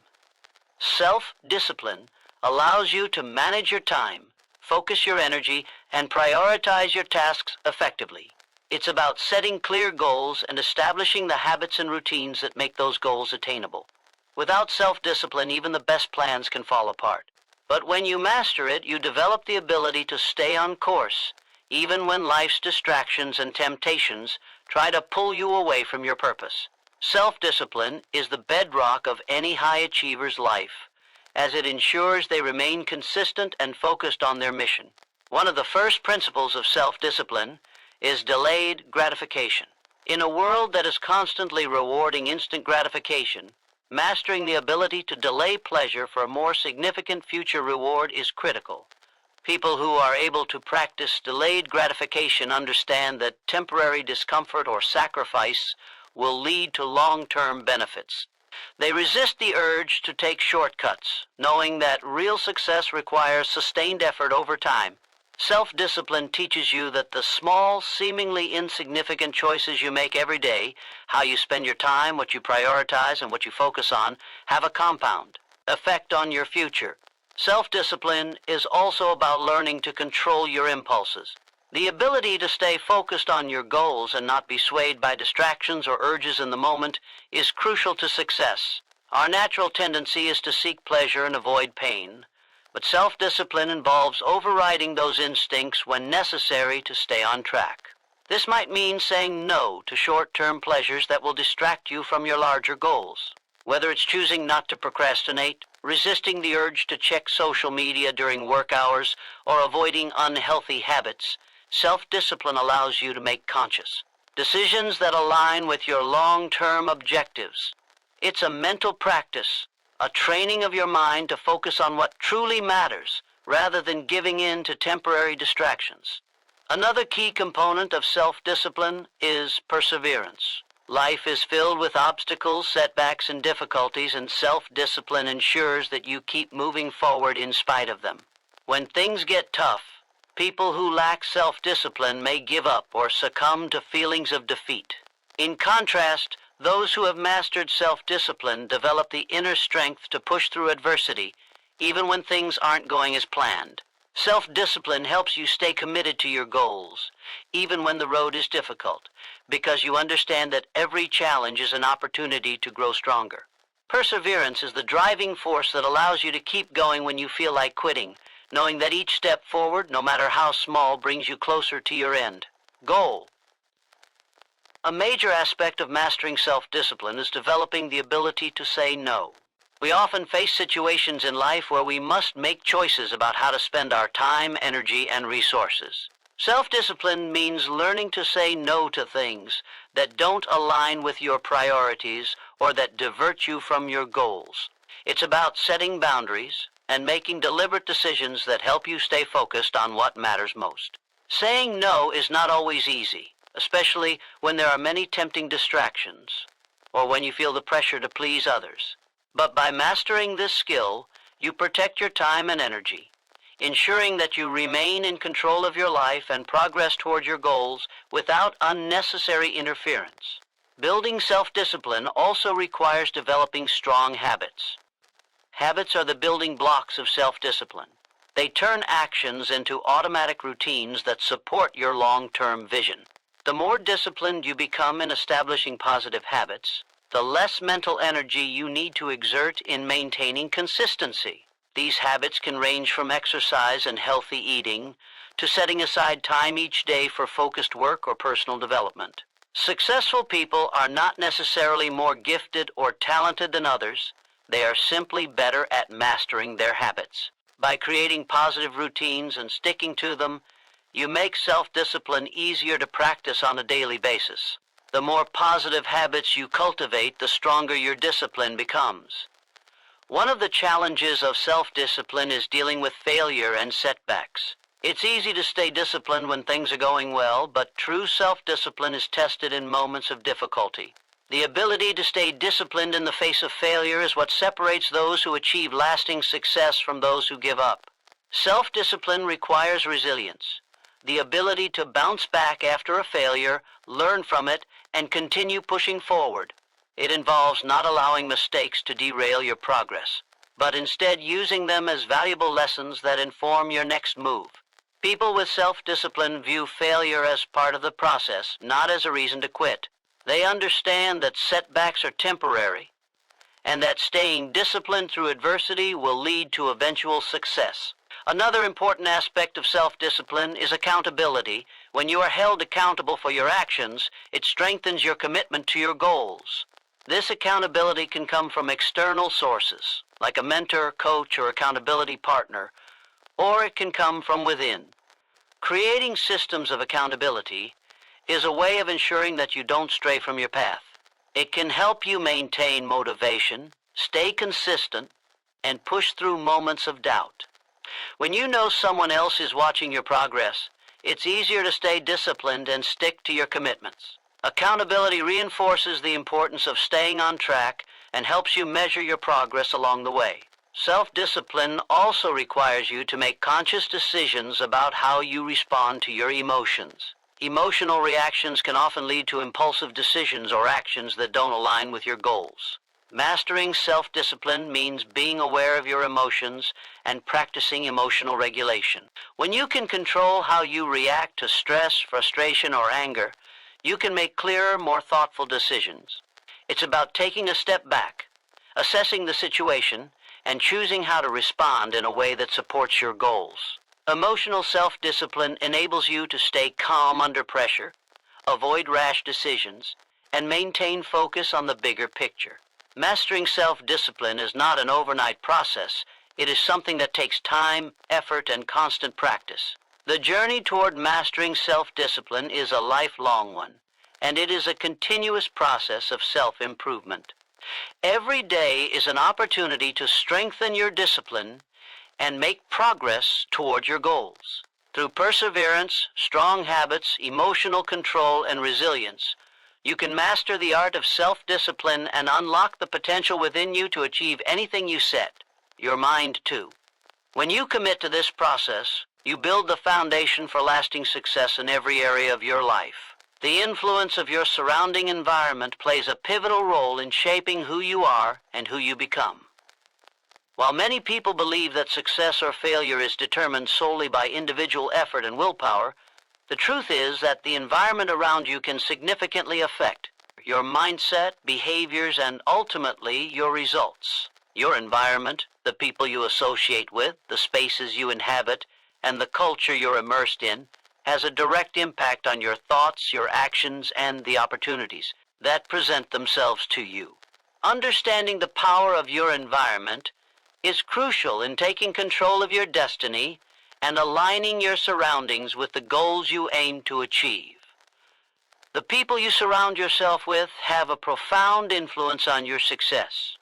Self-discipline allows you to manage your time, focus your energy, and prioritize your tasks effectively. It's about setting clear goals and establishing the habits and routines that make those goals attainable. Without self-discipline, even the best plans can fall apart. But when you master it, you develop the ability to stay on course, even when life's distractions and temptations try to pull you away from your purpose. Self-discipline is the bedrock of any high achiever's life, as it ensures they remain consistent and focused on their mission. One of the first principles of self-discipline is delayed gratification. In a world that is constantly rewarding instant gratification, mastering the ability to delay pleasure for a more significant future reward is critical. People who are able to practice delayed gratification understand that temporary discomfort or sacrifice will lead to long-term benefits. They resist the urge to take shortcuts, knowing that real success requires sustained effort over time. Self-discipline teaches you that the small, seemingly insignificant choices you make every day, how you spend your time, what you prioritize, and what you focus on, have a compound effect on your future. Self-discipline is also about learning to control your impulses. The ability to stay focused on your goals and not be swayed by distractions or urges in the moment is crucial to success. Our natural tendency is to seek pleasure and avoid pain. But self-discipline involves overriding those instincts when necessary to stay on track. This might mean saying no to short-term pleasures that will distract you from your larger goals. Whether it's choosing not to procrastinate, resisting the urge to check social media during work hours, or avoiding unhealthy habits, self-discipline allows you to make conscious decisions that align with your long-term objectives. It's a mental practice, a training of your mind to focus on what truly matters, rather than giving in to temporary distractions. Another key component of self-discipline is perseverance. Life is filled with obstacles, setbacks, and difficulties, and self-discipline ensures that you keep moving forward in spite of them. When things get tough, people who lack self-discipline may give up or succumb to feelings of defeat. In contrast, those who have mastered self-discipline develop the inner strength to push through adversity, even when things aren't going as planned. Self-discipline helps you stay committed to your goals, even when the road is difficult, because you understand that every challenge is an opportunity to grow stronger. Perseverance is the driving force that allows you to keep going when you feel like quitting, knowing that each step forward, no matter how small, brings you closer to your end goal. A major aspect of mastering self-discipline is developing the ability to say no. We often face situations in life where we must make choices about how to spend our time, energy, and resources. Self-discipline means learning to say no to things that don't align with your priorities or that divert you from your goals. It's about setting boundaries and making deliberate decisions that help you stay focused on what matters most. Saying no is not always easy, especially when there are many tempting distractions or when you feel the pressure to please others. But by mastering this skill, you protect your time and energy, ensuring that you remain in control of your life and progress toward your goals without unnecessary interference. Building self-discipline also requires developing strong habits. Habits are the building blocks of self-discipline. They turn actions into automatic routines that support your long-term vision. The more disciplined you become in establishing positive habits, the less mental energy you need to exert in maintaining consistency. These habits can range from exercise and healthy eating to setting aside time each day for focused work or personal development. Successful people are not necessarily more gifted or talented than others. They are simply better at mastering their habits. By creating positive routines and sticking to them, you make self-discipline easier to practice on a daily basis. The more positive habits you cultivate, the stronger your discipline becomes. One of the challenges of self-discipline is dealing with failure and setbacks. It's easy to stay disciplined when things are going well, but true self-discipline is tested in moments of difficulty. The ability to stay disciplined in the face of failure is what separates those who achieve lasting success from those who give up. Self-discipline requires resilience, the ability to bounce back after a failure, learn from it, and continue pushing forward. It involves not allowing mistakes to derail your progress, but instead using them as valuable lessons that inform your next move. People with self-discipline view failure as part of the process, not as a reason to quit. They understand that setbacks are temporary, and that staying disciplined through adversity will lead to eventual success. Another important aspect of self-discipline is accountability. When you are held accountable for your actions, it strengthens your commitment to your goals. This accountability can come from external sources, like a mentor, coach, or accountability partner, or it can come from within. Creating systems of accountability is a way of ensuring that you don't stray from your path. It can help you maintain motivation, stay consistent, and push through moments of doubt. When you know someone else is watching your progress, it's easier to stay disciplined and stick to your commitments. Accountability reinforces the importance of staying on track and helps you measure your progress along the way. Self-discipline also requires you to make conscious decisions about how you respond to your emotions. Emotional reactions can often lead to impulsive decisions or actions that don't align with your goals. Mastering self-discipline means being aware of your emotions and practicing emotional regulation. When you can control how you react to stress, frustration, or anger, you can make clearer, more thoughtful decisions. It's about taking a step back, assessing the situation, and choosing how to respond in a way that supports your goals. Emotional self-discipline enables you to stay calm under pressure, avoid rash decisions, and maintain focus on the bigger picture. Mastering self-discipline is not an overnight process. It is something that takes time, effort, and constant practice. The journey toward mastering self-discipline is a lifelong one, and it is a continuous process of self-improvement. Every day is an opportunity to strengthen your discipline and make progress toward your goals. Through perseverance, strong habits, emotional control, and resilience, you can master the art of self-discipline and unlock the potential within you to achieve anything you set, your mind too. When you commit to this process, you build the foundation for lasting success in every area of your life. The influence of your surrounding environment plays a pivotal role in shaping who you are and who you become. While many people believe that success or failure is determined solely by individual effort and willpower, the truth is that the environment around you can significantly affect your mindset, behaviors, and ultimately your results. Your environment, the people you associate with, the spaces you inhabit, and the culture you're immersed in, has a direct impact on your thoughts, your actions, and the opportunities that present themselves to you. Understanding the power of your environment is crucial in taking control of your destiny and aligning your surroundings with the goals you aim to achieve. The people you surround yourself with have a profound influence on your success.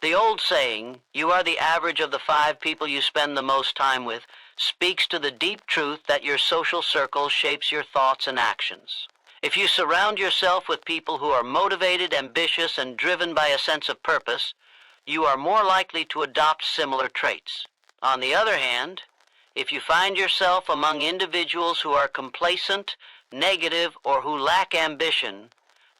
The old saying, "You are the average of the 5 people you spend the most time with," speaks to the deep truth that your social circle shapes your thoughts and actions. If you surround yourself with people who are motivated, ambitious, and driven by a sense of purpose, you are more likely to adopt similar traits. On the other hand, if you find yourself among individuals who are complacent, negative, or who lack ambition,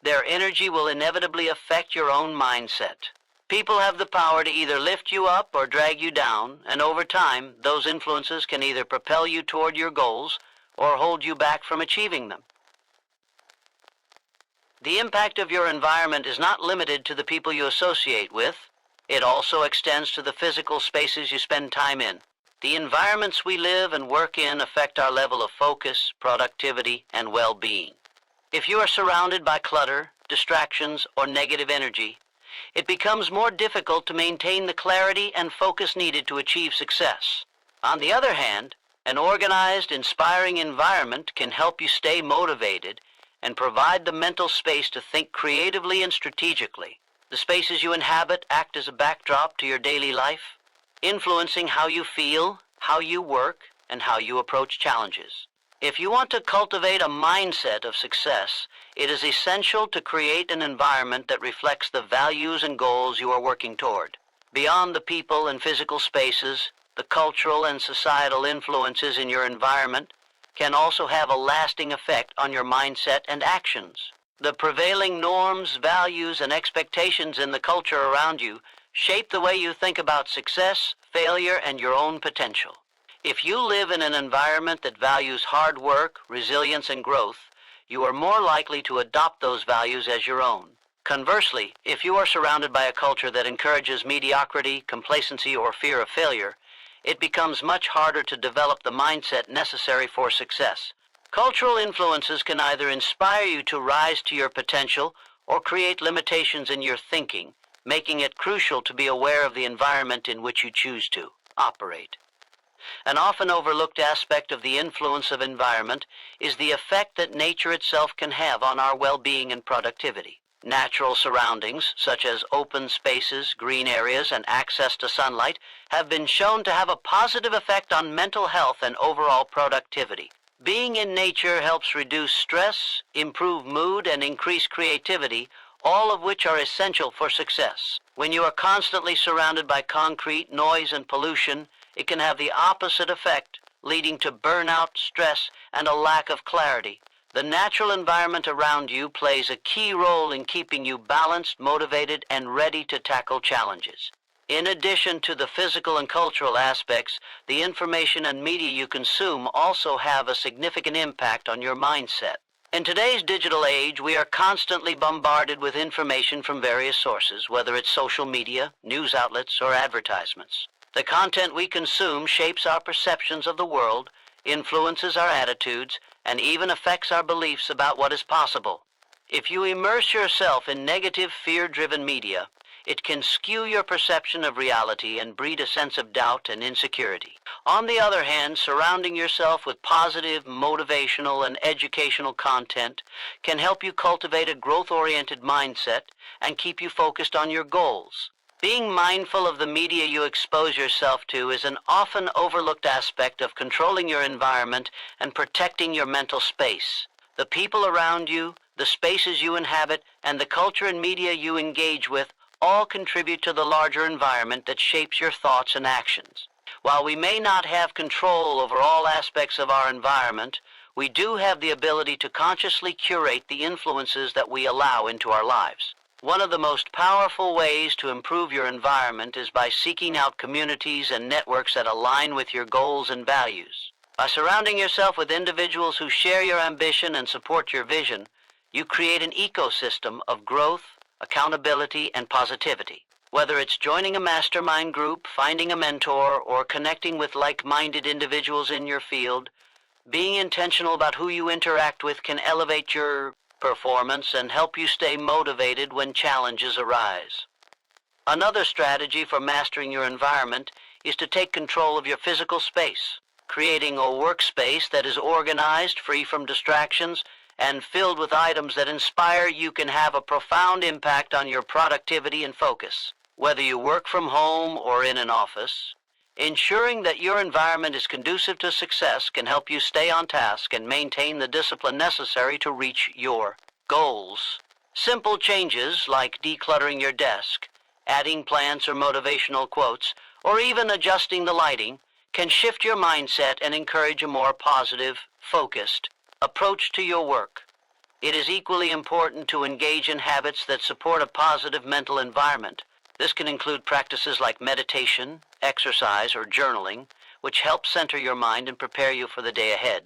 their energy will inevitably affect your own mindset. People have the power to either lift you up or drag you down, and over time, those influences can either propel you toward your goals or hold you back from achieving them. The impact of your environment is not limited to the people you associate with. It also extends to the physical spaces you spend time in. The environments we live and work in affect our level of focus, productivity, and well-being. If you are surrounded by clutter, distractions, or negative energy, it becomes more difficult to maintain the clarity and focus needed to achieve success. On the other hand, an organized, inspiring environment can help you stay motivated and provide the mental space to think creatively and strategically. The spaces you inhabit act as a backdrop to your daily life, influencing how you feel, how you work, and how you approach challenges. If you want to cultivate a mindset of success, it is essential to create an environment that reflects the values and goals you are working toward. Beyond the people and physical spaces, the cultural and societal influences in your environment can also have a lasting effect on your mindset and actions. The prevailing norms, values, and expectations in the culture around you shape the way you think about success, failure, and your own potential. If you live in an environment that values hard work, resilience, and growth, you are more likely to adopt those values as your own. Conversely, if you are surrounded by a culture that encourages mediocrity, complacency, or fear of failure, it becomes much harder to develop the mindset necessary for success. Cultural influences can either inspire you to rise to your potential or create limitations in your thinking, making it crucial to be aware of the environment in which you choose to operate. An often overlooked aspect of the influence of environment is the effect that nature itself can have on our well-being and productivity. Natural surroundings, such as open spaces, green areas, and access to sunlight, have been shown to have a positive effect on mental health and overall productivity. Being in nature helps reduce stress, improve mood, and increase creativity, all of which are essential for success. When you are constantly surrounded by concrete, noise, and pollution, it can have the opposite effect, leading to burnout, stress, and a lack of clarity. The natural environment around you plays a key role in keeping you balanced, motivated, and ready to tackle challenges. In addition to the physical and cultural aspects, the information and media you consume also have a significant impact on your mindset. In today's digital age, we are constantly bombarded with information from various sources, whether it's social media, news outlets, or advertisements. The content we consume shapes our perceptions of the world, influences our attitudes, and even affects our beliefs about what is possible. If you immerse yourself in negative, fear-driven media, it can skew your perception of reality and breed a sense of doubt and insecurity. On the other hand, surrounding yourself with positive, motivational, and educational content can help you cultivate a growth-oriented mindset and keep you focused on your goals. Being mindful of the media you expose yourself to is an often overlooked aspect of controlling your environment and protecting your mental space. The people around you, the spaces you inhabit, and the culture and media you engage with all contribute to the larger environment that shapes your thoughts and actions. While we may not have control over all aspects of our environment, we do have the ability to consciously curate the influences that we allow into our lives. One of the most powerful ways to improve your environment is by seeking out communities and networks that align with your goals and values. By surrounding yourself with individuals who share your ambition and support your vision, you create an ecosystem of growth, accountability, and positivity. Whether it's joining a mastermind group, finding a mentor, or connecting with like-minded individuals in your field, being intentional about who you interact with can elevate your performance and help you stay motivated when challenges arise. Another strategy for mastering your environment is to take control of your physical space. Creating a workspace that is organized, free from distractions, and filled with items that inspire you can have a profound impact on your productivity and focus. Whether you work from home or in an office, ensuring that your environment is conducive to success can help you stay on task and maintain the discipline necessary to reach your goals. Simple changes like decluttering your desk, adding plants or motivational quotes, or even adjusting the lighting can shift your mindset and encourage a more positive, focused approach to your work. It is equally important to engage in habits that support a positive mental environment. This can include practices like meditation, exercise, or journaling, which help center your mind and prepare you for the day ahead.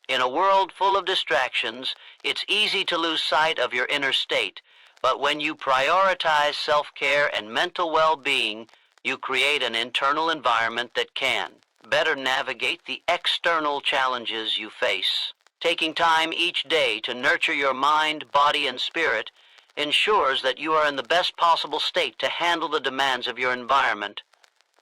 In a world full of distractions, it's easy to lose sight of your inner state, but when you prioritize self-care and mental well-being, you create an internal environment that can better navigate the external challenges you face. Taking time each day to nurture your mind, body, and spirit ensures that you are in the best possible state to handle the demands of your environment.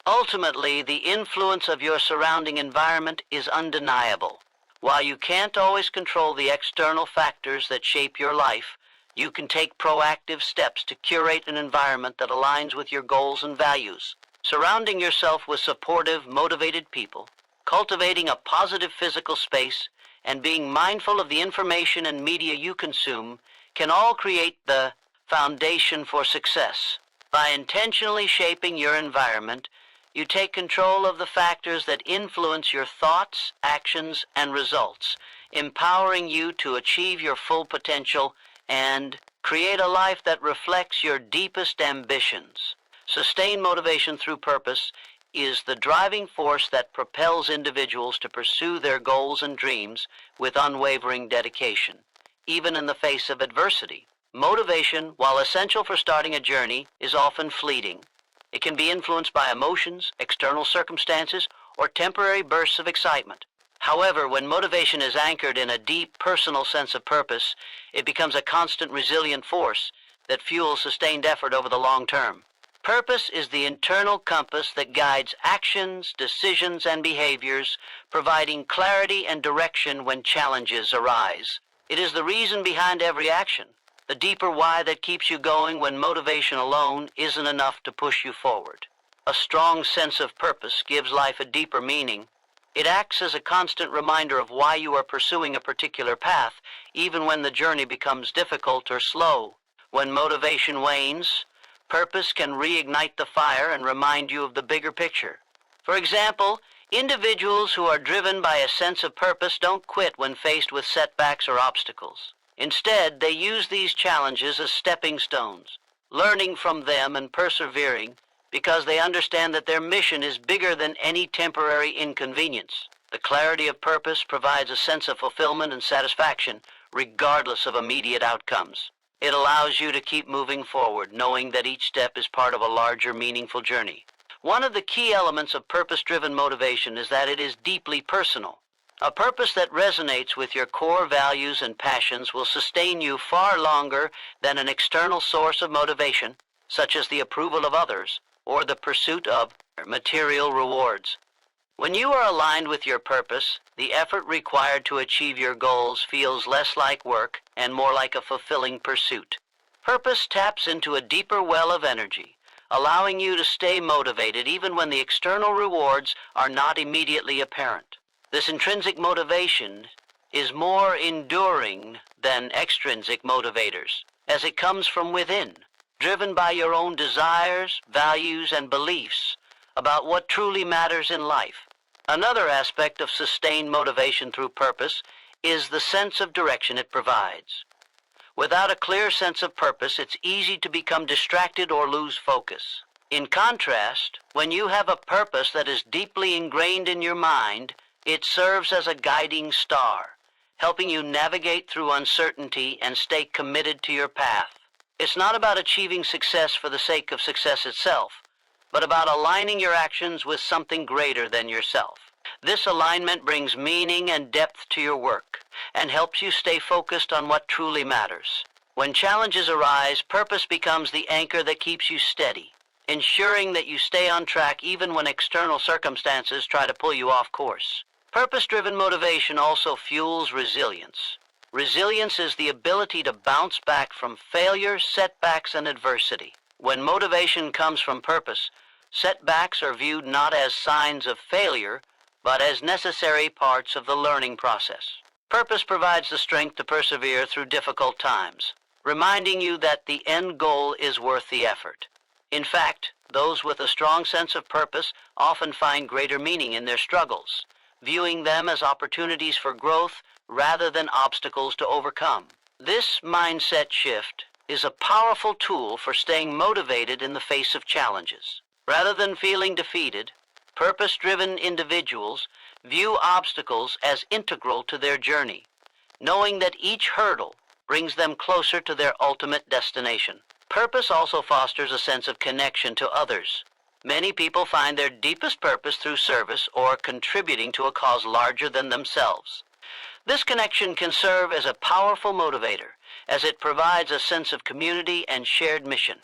Ultimately, the influence of your surrounding environment is undeniable. While you can't always control the external factors that shape your life, you can take proactive steps to curate an environment that aligns with your goals and values. Surrounding yourself with supportive, motivated people, cultivating a positive physical space, and being mindful of the information and media you consume can all create the foundation for success. By intentionally shaping your environment, you take control of the factors that influence your thoughts, actions, and results, empowering you to achieve your full potential and create a life that reflects your deepest ambitions. Sustained motivation through purpose is the driving force that propels individuals to pursue their goals and dreams with unwavering dedication, even in the face of adversity. Motivation, while essential for starting a journey, is often fleeting. It can be influenced by emotions, external circumstances, or temporary bursts of excitement. However, when motivation is anchored in a deep personal sense of purpose, it becomes a constant, resilient force that fuels sustained effort over the long term. Purpose is the internal compass that guides actions, decisions, and behaviors, providing clarity and direction when challenges arise. It is the reason behind every action, the deeper why that keeps you going when motivation alone isn't enough to push you forward. A strong sense of purpose gives life a deeper meaning. It acts as a constant reminder of why you are pursuing a particular path, even when the journey becomes difficult or slow. When motivation wanes, purpose can reignite the fire and remind you of the bigger picture. For example, individuals who are driven by a sense of purpose don't quit when faced with setbacks or obstacles. Instead, they use these challenges as stepping stones, learning from them and persevering because they understand that their mission is bigger than any temporary inconvenience. The clarity of purpose provides a sense of fulfillment and satisfaction, regardless of immediate outcomes. It allows you to keep moving forward, knowing that each step is part of a larger, meaningful journey. One of the key elements of purpose-driven motivation is that it is deeply personal. A purpose that resonates with your core values and passions will sustain you far longer than an external source of motivation, such as the approval of others or the pursuit of material rewards. When you are aligned with your purpose, the effort required to achieve your goals feels less like work and more like a fulfilling pursuit. Purpose taps into a deeper well of energy, allowing you to stay motivated even when the external rewards are not immediately apparent. This intrinsic motivation is more enduring than extrinsic motivators, as it comes from within, driven by your own desires, values, and beliefs about what truly matters in life. Another aspect of sustained motivation through purpose is the sense of direction it provides. Without a clear sense of purpose, it's easy to become distracted or lose focus. In contrast, when you have a purpose that is deeply ingrained in your mind, it serves as a guiding star, helping you navigate through uncertainty and stay committed to your path. It's not about achieving success for the sake of success itself, but about aligning your actions with something greater than yourself. This alignment brings meaning and depth to your work and helps you stay focused on what truly matters. When challenges arise, purpose becomes the anchor that keeps you steady, ensuring that you stay on track even when external circumstances try to pull you off course. Purpose-driven motivation also fuels resilience. Resilience is the ability to bounce back from failure, setbacks, and adversity. When motivation comes from purpose, setbacks are viewed not as signs of failure, but as necessary parts of the learning process. Purpose provides the strength to persevere through difficult times, reminding you that the end goal is worth the effort. In fact, those with a strong sense of purpose often find greater meaning in their struggles, viewing them as opportunities for growth rather than obstacles to overcome. This mindset shift is a powerful tool for staying motivated in the face of challenges. Rather than feeling defeated, purpose-driven individuals view obstacles as integral to their journey, knowing that each hurdle brings them closer to their ultimate destination. Purpose also fosters a sense of connection to others. Many people find their deepest purpose through service or contributing to a cause larger than themselves. This connection can serve as a powerful motivator, as it provides a sense of community and shared mission.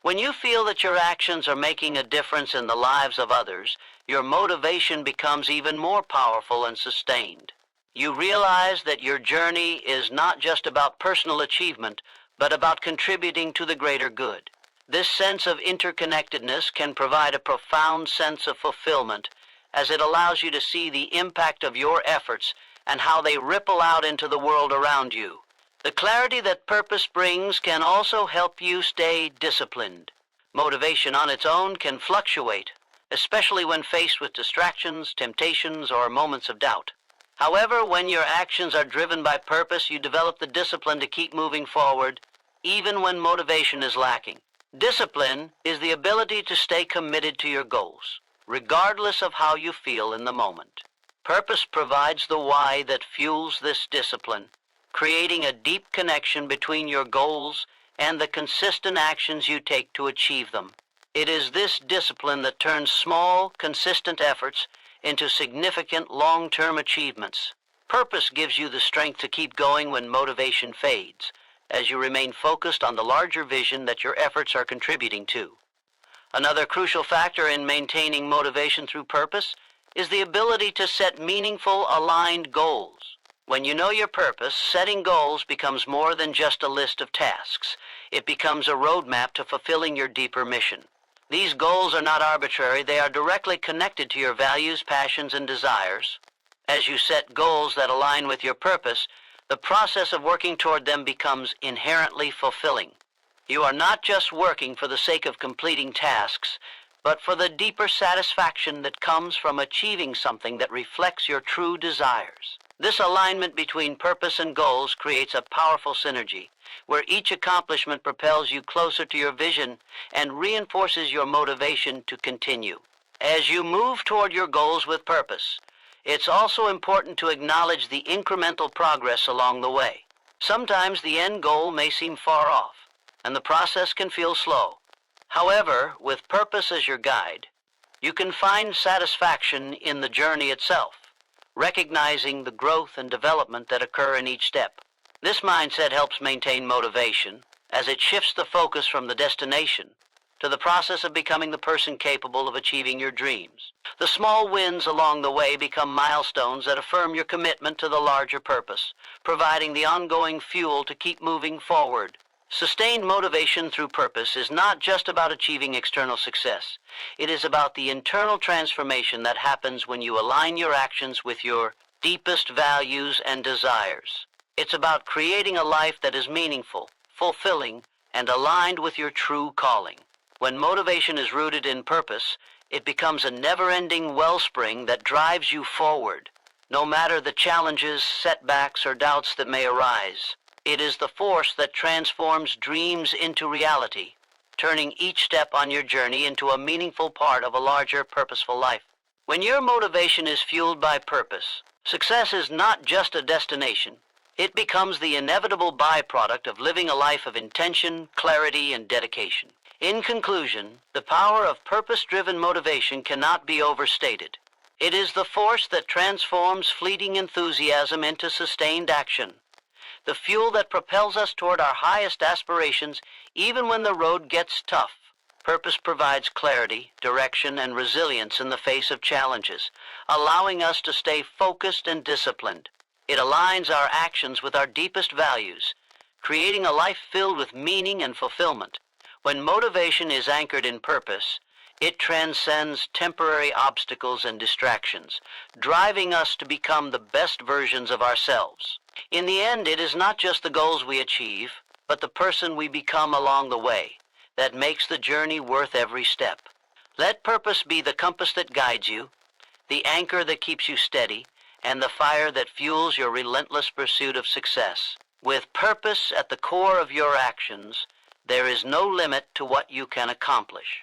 When you feel that your actions are making a difference in the lives of others, your motivation becomes even more powerful and sustained. You realize that your journey is not just about personal achievement, but about contributing to the greater good. This sense of interconnectedness can provide a profound sense of fulfillment, as it allows you to see the impact of your efforts and how they ripple out into the world around you. The clarity that purpose brings can also help you stay disciplined. Motivation on its own can fluctuate, especially when faced with distractions, temptations, or moments of doubt. However, when your actions are driven by purpose, you develop the discipline to keep moving forward, even when motivation is lacking. Discipline is the ability to stay committed to your goals, regardless of how you feel in the moment. Purpose provides the why that fuels this discipline, creating a deep connection between your goals and the consistent actions you take to achieve them. It is this discipline that turns small, consistent efforts into significant long-term achievements. Purpose gives you the strength to keep going when motivation fades, as you remain focused on the larger vision that your efforts are contributing to. Another crucial factor in maintaining motivation through purpose is the ability to set meaningful, aligned goals. When you know your purpose, setting goals becomes more than just a list of tasks. It becomes a roadmap to fulfilling your deeper mission. These goals are not arbitrary. They are directly connected to your values, passions, and desires. As you set goals that align with your purpose, the process of working toward them becomes inherently fulfilling. You are not just working for the sake of completing tasks, but for the deeper satisfaction that comes from achieving something that reflects your true desires. This alignment between purpose and goals creates a powerful synergy, where each accomplishment propels you closer to your vision and reinforces your motivation to continue. As you move toward your goals with purpose, it's also important to acknowledge the incremental progress along the way. Sometimes the end goal may seem far off, and the process can feel slow. However, with purpose as your guide, you can find satisfaction in the journey itself, recognizing the growth and development that occur in each step. This mindset helps maintain motivation, as it shifts the focus from the destination to the process of becoming the person capable of achieving your dreams. The small wins along the way become milestones that affirm your commitment to the larger purpose, providing the ongoing fuel to keep moving forward. Sustained motivation through purpose is not just about achieving external success. It is about the internal transformation that happens when you align your actions with your deepest values and desires. It's about creating a life that is meaningful, fulfilling, and aligned with your true calling. When motivation is rooted in purpose, it becomes a never-ending wellspring that drives you forward, no matter the challenges, setbacks, or doubts that may arise. It is the force that transforms dreams into reality, turning each step on your journey into a meaningful part of a larger, purposeful life. When your motivation is fueled by purpose, success is not just a destination. It becomes the inevitable byproduct of living a life of intention, clarity, and dedication. In conclusion, the power of purpose-driven motivation cannot be overstated. It is the force that transforms fleeting enthusiasm into sustained action, the fuel that propels us toward our highest aspirations even when the road gets tough. Purpose provides clarity, direction, and resilience in the face of challenges, allowing us to stay focused and disciplined. It aligns our actions with our deepest values, creating a life filled with meaning and fulfillment. When motivation is anchored in purpose, it transcends temporary obstacles and distractions, driving us to become the best versions of ourselves. In the end, it is not just the goals we achieve, but the person we become along the way that makes the journey worth every step. Let purpose be the compass that guides you, the anchor that keeps you steady, and the fire that fuels your relentless pursuit of success. With purpose at the core of your actions, there is no limit to what you can accomplish.